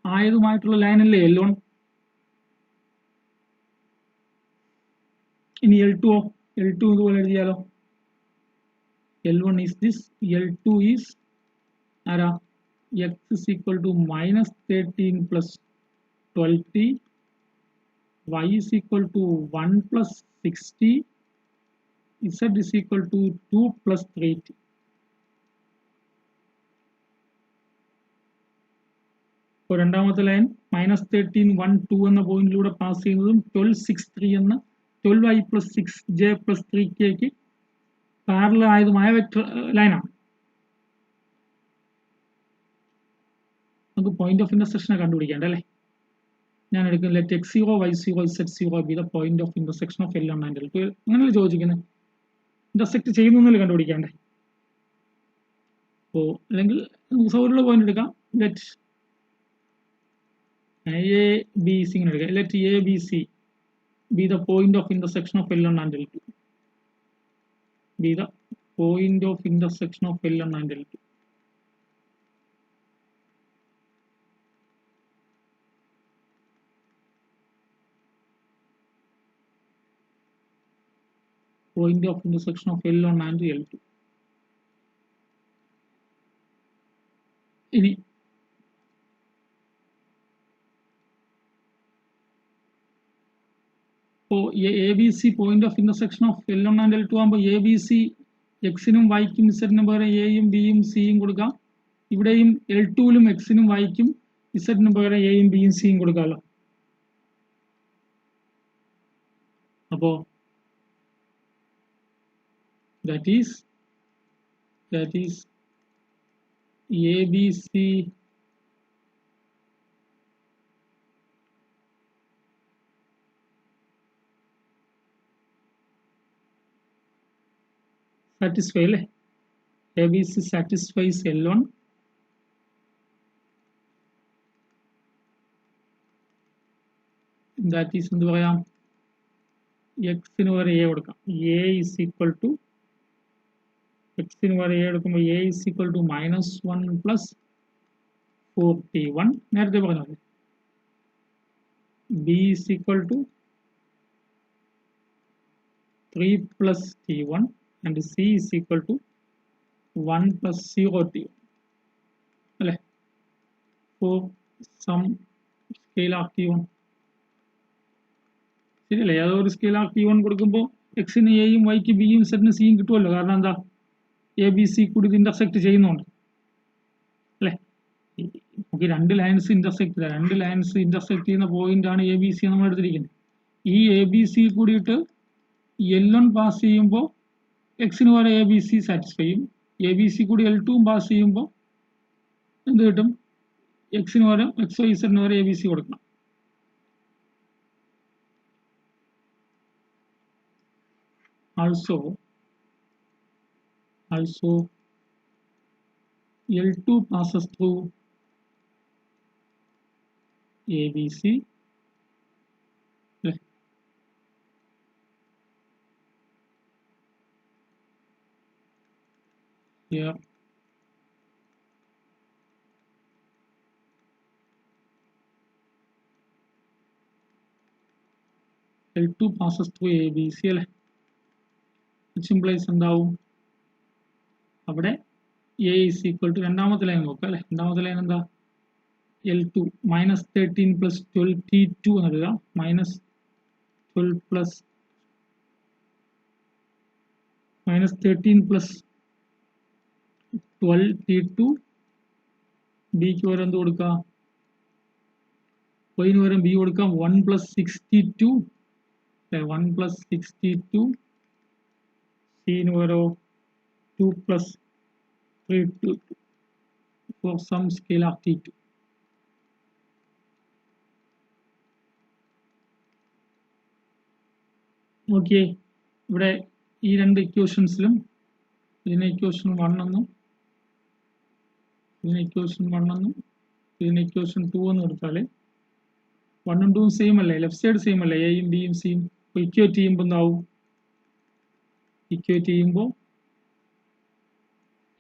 ആയതുമായിട്ടുള്ള ലൈനല്ലേ L1. ഇനി L2 ഇതുപോലെ എഴുതിയാലോ. L1 is this, L2 is ആരാ? x is equal to -13 plus 12t, y is equal to 1 plus 60, z is equal to 2 plus 3t. ഇപ്പോൾ രണ്ടാമത്തെ line -13 1 2 എന്ന പോയിന്റിലൂടെ pass ചെയ്യുന്നതും 12 6 3 എന്ന 12y plus 6j plus 3k parallel ആയതുമായ vector ലൈനാണ്. നമുക്ക് പോയിന്റ് ഓഫ് ഇന്റർസെക്ഷനെ കണ്ടുപിടിക്കേണ്ട അല്ലേ? ഞാൻ എടുക്കും let x0 y0 z0 be the point of intersection of L1 and L2. അങ്ങനെയല്ലേ ചോദിക്കുന്നത്? ഇന്റർസെക്ട് ചെയ്യുന്നല്ലേ കണ്ടുപിടിക്കേണ്ടേ? അപ്പോൾ അല്ലെങ്കിൽ സൗകര്യമുള്ള പോയിന്റ് എടുക്കാം. ലെറ്റ് ABC ഇങ്ങനെ എടുക്കാം. Let ABC be the point of intersection of L1 and L2. Be the point of intersection of L1 and L2. Point of intersection of L1 and L2. ഇനി അപ്പോൾ ABC point of intersection of L1 and L2 ആകുമ്പോൾ ABC എക്സിനും വൈക്കും ഇസഡിനും പകരം എയും ബിയും സിയും കൊടുക്കാം. ഇവിടെയും L2ലും എക്സിനും വൈക്കും ഇസഡിനും പകരം എയും ബിയും സിയും കൊടുക്കാമല്ലോ. അപ്പോൾ that is ABC satisfy അല്ലേ? ABC satisfies L1 that is എന്ത് പറയാം? എക്സിന് പകരം എ കൊടുക്കാം. എ is equal to എക്സിന് പകരം എ എടുക്കുമ്പോൾ A is equal to -1 plus 41 നേരത്തെ പറഞ്ഞത്. B is equal to 3 plus t1 and C is equal to 1 plus 0t അല്ലേ? for some scalar t1 ശരിയല്ലേ? ഏതൊരു സ്കെയിലാർ t1 കൊടുക്കുമ്പോൾ എക്സിന് എയും വൈക്ക് ബിയും സെറ്റിന് സിയും കിട്ടുമല്ലോ. കാരണം എന്താ? എ ബി സി കൂടി ഇത് ഇന്റർസെക്ട് ചെയ്യുന്നുണ്ട് അല്ലേ? നമുക്ക് രണ്ട് ലൈൻസ് ഇന്റർസെക്ട് ചെയ്യുന്ന പോയിന്റ് ആണ് എ ബി സി നമ്മൾ എടുത്തിരിക്കുന്നത്. ഈ എ ബി സി കൂടിയിട്ട് L1 പാസ് ചെയ്യുമ്പോൾ എക്സിന് പകരം എ ബി സി സാറ്റിസ്ഫൈ ചെയ്യും. എ ബി സി കൂടി L2 പാസ് ചെയ്യുമ്പോൾ എന്ത് കിട്ടും? എക്സിന് പകരം എക്സ് വൈ സെറ്റിന് പകരം എ ബി സി കൊടുക്കണം. Also L2 passes through ABC. Here L2 passes through ABC അല്ലേ? which implies എന്താവും? അവിടെ A is equal to രണ്ടാമത്തെ ലൈൻ നോക്കാം അല്ലേ? രണ്ടാമത്തെ ലൈൻ എന്താ? L2 -13 plus 12 T2 എന്ന് എഴുതുക. -13 plus 12 12t2 bക്ക് പകരം എന്ത് കൊടുക്കാം y ന് പകരം b കൊടുക്കാം 1 + 62 1 + 62 c ന് പകരം 2 + 3 for some scalar t2. Okay ഇവിടെ ഈ രണ്ട് ഇക്വേഷൻസിലും ഇതിനെ ഇക്വേഷൻ 1 എന്നും ഇതിനെ ഇക്വേഷൻ 1 എന്നും ഇതിനെ ഇക്വേഷൻ 2 എന്നും എടുത്താൽ 1 ഉം 2 ഉം സെയിം അല്ലേ ലെഫ്റ്റ് സൈഡ് സെയിം അല്ലേ എയും ബിയും സിയും അപ്പോൾ ഇക്വേറ്റ് ചെയ്യുമ്പോൾ എന്താവും ഇക്വേറ്റ് ചെയ്യുമ്പോൾ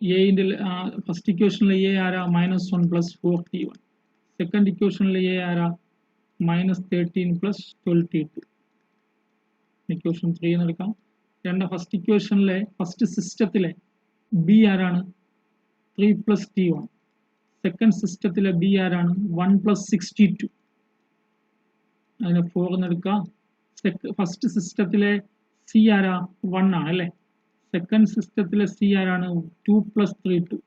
എന്റെ ഫസ്റ്റ് ഇക്വേഷനിലെ എ ആരാ -1 + 4t1 സെക്കൻഡ് ഇക്വേഷനിലെ എ ആരാ -13 + 12t2 ഇക്വേഷൻ 3 എന്ന് എടുക്കാം ഫസ്റ്റ് ഇക്വേഷനിലെ ഫസ്റ്റ് സിസ്റ്റത്തിലെ ബി ആരാണ് 3 + t1 സെക്കൻഡ് സിസ്റ്റത്തിലെ ബി ആരാണ് 1 + 62 അതിനെ 4 എന്ന് എടുക്കാം ഫസ്റ്റ് സിസ്റ്റത്തിലെ സി ആരാ 1 ആണ് അല്ലേ സെക്കൻഡ് സിസ്റ്റത്തിലെ സി ആരാണ് 2 +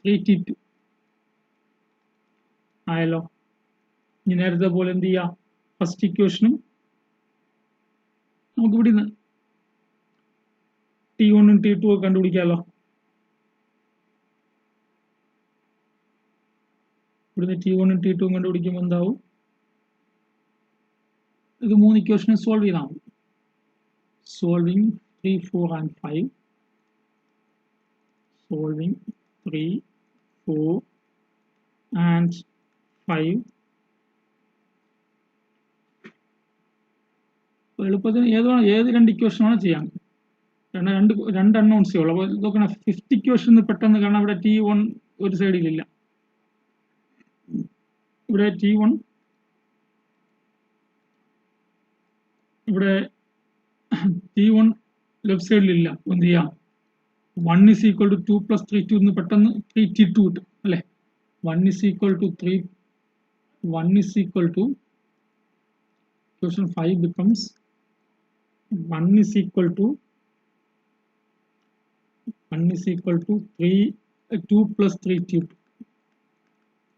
3t2 ആയല്ലോ ഇനി നേരത്തെ പോലെ എന്ത് ചെയ്യാം ഫസ്റ്റ് ഇക്വേഷനും നമുക്ക് ഇവിടുന്ന് t1 ഉം t2 ഒക്കെ കണ്ടുപിടിക്കാമല്ലോ ഇവിടുന്ന് t1 ഉം t2 കണ്ടുപിടിക്കുമ്പോൾ എന്താവും ഇത് 3 ഇക്വേഷനെ സോൾവ് ചെയ്താൽ മതി സോൾവിങ് 3, 4 and 5 solving 3, 4 and 5 എളുപ്പത്തിന് ഏത് രണ്ട് ഇക്വേഷനാണ് ചെയ്യാൻ രണ്ട് അൺനോൺസേ ഉള്ളൂ അപ്പോൾ ഇതൊക്കെ ഫിഫ്ത്ത് ഇക്വേഷൻ പെട്ടെന്ന് കാരണം ഇവിടെ t1 ഒരു സൈഡിലില്ല ഇവിടെ t1 ഇവിടെ t1 ലെഫ്റ്റ് സൈഡിലില്ല എന്ത് ചെയ്യാം 1 is equal to 2 + 3t എന്ന് പെട്ടെന്ന് 3t2 കിട്ടും അല്ലേ 1 is equal to 3 1 is equal to equation 5 becomes 1 is equal to 2 + 3t2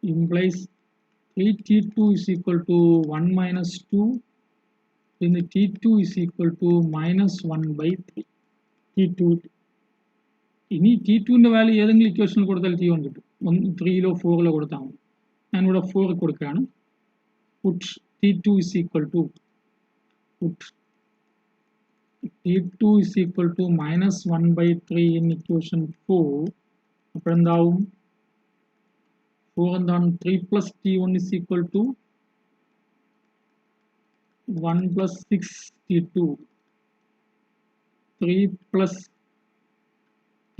implies 3t2 is equal to 1 - 2 then the t2 is equal to -1/3 t2 ഇനി t2ന്റെ value ഏതെങ്കിലും ഇക്വേഷനിൽ കൊടുത്താൽ t1 കിട്ടും 3ലോ 4ലോ കൊടുത്താൽ മതി ഞാനിവിടെ 4 കൊടുക്കുകയാണ് put t2 is equal to -1/3 in equation 4 അപ്പോൾ എന്താവും 4 എന്താണ് 3 + t1 is equal to 1 + 6t2 3 +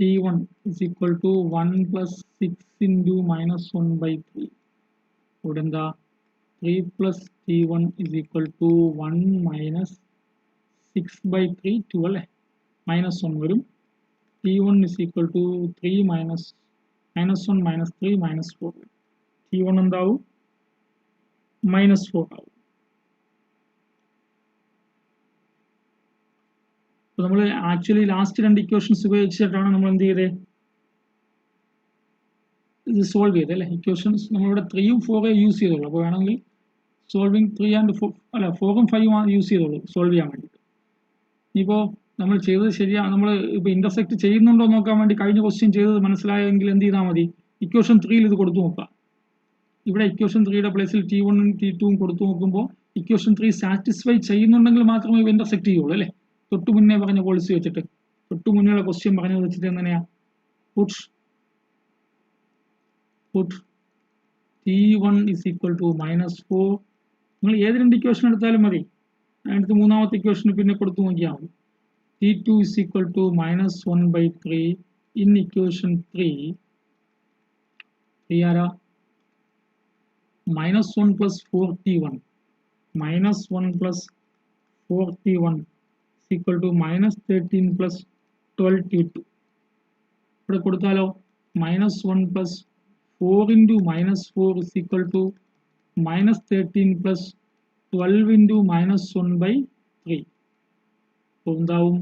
t1 is equal to 1 + 6 into -1/3 ഇവിടെ എന്താ 3 + t1 is equal to 1 - 6/3 2 അല്ലേ -1 വരും t1 is equal to 3 - 1 - 3 -4 t1 എന്താവും -4 ആവും അപ്പോൾ നമ്മൾ ആക്ച്വലി ലാസ്റ്റ് രണ്ട് ഇക്വേഷൻസ് ഉപയോഗിച്ചിട്ടാണ് നമ്മൾ എന്ത് ചെയ്തത് ഇത് സോൾവ് ചെയ്തത് അല്ലേ ഇക്വേഷൻസ് നമ്മളിവിടെ 3 ഉം 4 യൂസ് ചെയ്തോളൂ അപ്പോൾ വേണമെങ്കിൽ സോൾവിങ് 3 and 4 അല്ല 4 ഉം 5 ഉം യൂസ് ചെയ്തോളൂ സോൾവ് ചെയ്യാൻ വേണ്ടിയിട്ട് ഇപ്പോൾ നമ്മൾ ചെയ്തത് ശരിയാണ് നമ്മൾ ഇപ്പോൾ ഇന്റർസെക്ട് ചെയ്യുന്നുണ്ടോ നോക്കാൻ വേണ്ടി കഴിഞ്ഞ ക്വസ്റ്റ്യൻ ചെയ്തത് മനസ്സിലായെങ്കിൽ എന്ത് ചെയ്താൽ മതി ഇക്വേഷൻ 3ൽ ഇത് കൊടുത്തു നോക്കാം ഇവിടെ ഇക്വേഷൻ 3യുടെ പ്ലേസിൽ t1 ഉം t2 ഉം കൊടുത്തു നോക്കുമ്പോൾ ഇക്വേഷൻ 3 സാറ്റിസ്ഫൈ ചെയ്യുന്നുണ്ടെങ്കിൽ മാത്രമേ ഇവ ഇന്റർസെക്ട് ചെയ്യുള്ളൂ അല്ലേ തൊട്ടു മുന്നേ പറഞ്ഞ പോളിസി വെച്ചിട്ട് തൊട്ടു മുന്നേയുള്ള ക്വസ്റ്റ്യൻ പറഞ്ഞത് വെച്ചിട്ട് എങ്ങനെയാ put t1 is equal to -4 നിങ്ങൾ ഏത് രണ്ട് ഇക്വേഷൻ എടുത്താലും മതി അതിനടുത്ത് മൂന്നാമത്തെ ഇക്വേഷൻ പിന്നെ കൊടുത്തു നോക്കിയാൽ മതി t2 is equal to -1/3 in equation 3 ആരാ -1 + 4t1 -1 + 4t1 is equal to -13 + 12t2 ഇവിടെ കൊടുത്താലോ -1 + 4 into -4 is equal to -13 + 12 into -1/3 അപ്പോൾ എന്താവും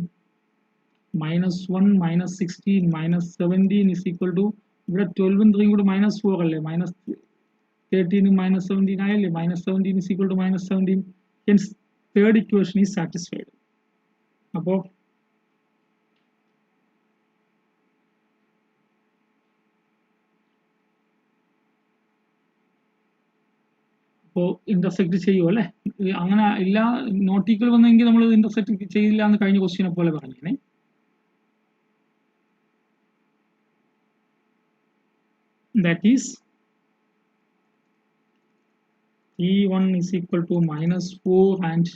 -1 -16 -17 is equal to ഇവിടെ 12 ഉം 3 കൂടി -4 അല്ലേ, -13 -17 ആയല്ലേ, -17 is equal to -17. Hence third equation is satisfied. അപ്പോൾ ഇന്റർസെക്ട് ചെയ്യും അല്ലേ, അങ്ങനെ ഇല്ല നോട്ട് ഈക്വൽ വന്നെങ്കിൽ നമ്മൾ ഇന്റർസെക്ട് ചെയ്യില്ല എന്ന് കഴിഞ്ഞ ക്വസ്റ്റ്യനെ പോലെ പറഞ്ഞേ. That is T1 is equal to -4 and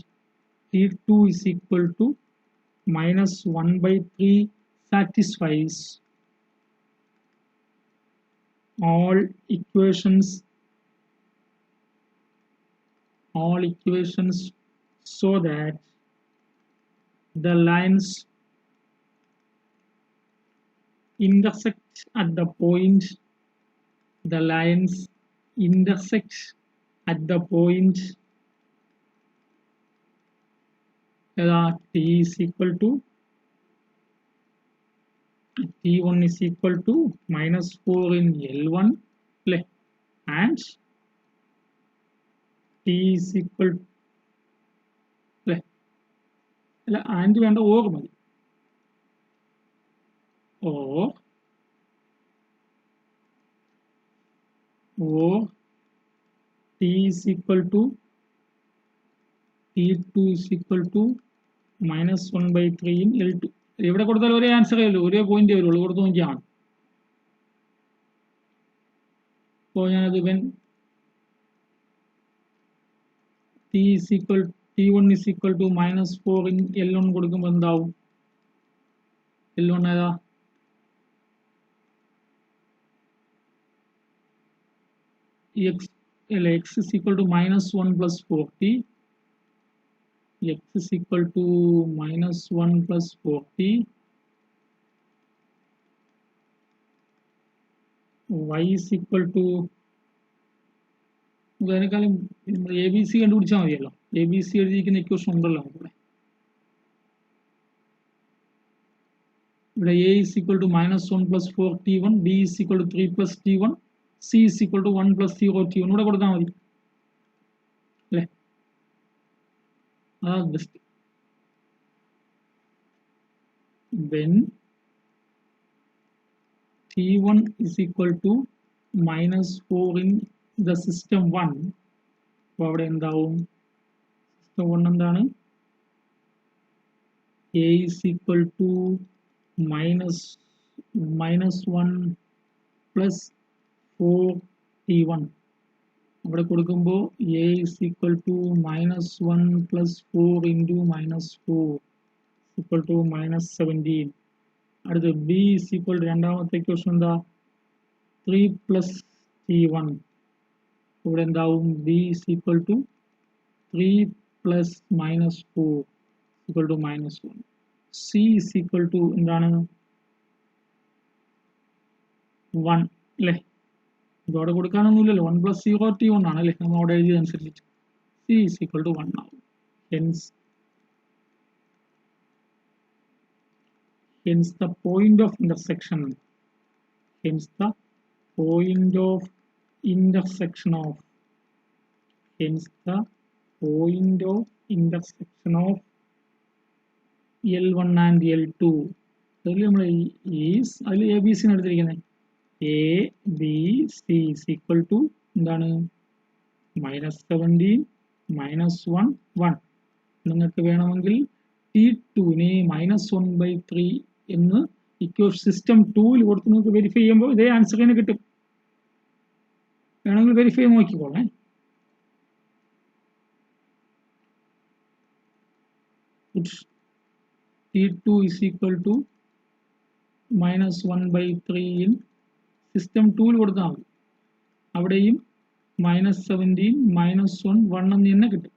T2 is equal to -1/3 satisfies all equations so that the lines intersect at the point T is equal to T1 is equal to -4 in L1 and T is equal and വേണ്ട or മതി, or T is equal to T2 is equal to -1/3 in L2. എവിടെ കൊടുത്താലും ഒരേ ആൻസറേ ഉള്ളൂ, ഒരേ point വരുള്ളൂ, കൊടുത്തു നോക്കിയാണ്. അപ്പോൾ ഞാനത് when T1 is equal to -4 in L1 കൊടുക്കുമ്പോൾ എന്താവും, L1 ഏതാ, x is equal to -1 plus 4t, x is equal to -1 plus 4t, y is equal to അതിനേക്കാളും ABC കണ്ടുപിടിച്ചാൽ മതിയല്ലോ, ABC എഴുതിയിരിക്കുന്ന ഇക്വേഷൻ ഉണ്ടല്ലോ ഇവിടെ. ഇവിടെ A is equal to -1 plus 4t1, B is equal to 3 plus t1, C is equal to 1 plus 0t1 ഇവിടെ കൊടുത്താൽ മതി അല്ലേ, അതാണ് best. When T1 is equal to -4 in the system 1, അപ്പോൾ അവിടെ എന്താവും, system 1 എന്താണ്, A is equal to -1 plus 4t1, അവിടെ കൊടുക്കുമ്പോൾ A is equal to -1 plus 4 into -4 equal to -17. അടുത്ത് B is equal to രണ്ടാമത്തെ ഇക്വേഷൻ എന്താ, 3 plus t1, ഇവിടെ എന്താവും, B is equal to 3 plus -4 equal to -1. C is equal to എന്താണ് 1 അല്ലേ, ഇതോടെ കൊടുക്കാനൊന്നുമില്ലല്ലോ, 1 plus 0t1 ആണ് അല്ലേ, നമ്മൾ അവിടെ എഴുതിയതനുസരിച്ച് C is equal to 1 ആവും. Hence the point of intersection of L1 and L2 അതിൽ നമ്മൾ ഈസ് അതിൽ ABC എടുത്തിരിക്കുന്നത് ABC is equal to എന്താണ് -17 -1 1. നിങ്ങൾക്ക് വേണമെങ്കിൽ T2നെ -1/3 എന്ന് ഇക്വേഷൻ സിസ്റ്റം 2ൽ കൊടുത്ത് നിങ്ങൾക്ക് വെരിഫൈ ചെയ്യുമ്പോൾ ഇതേ ആൻസർ തന്നെ കിട്ടും, വേണമെങ്കിൽ വെരിഫൈ നോക്കിക്കോളേ. T2 is equal to -1/3 in system 2ൽ കൊടുത്താൽ മതി, അവിടെയും -17 -1 1 എന്ന് തന്നെ കിട്ടും.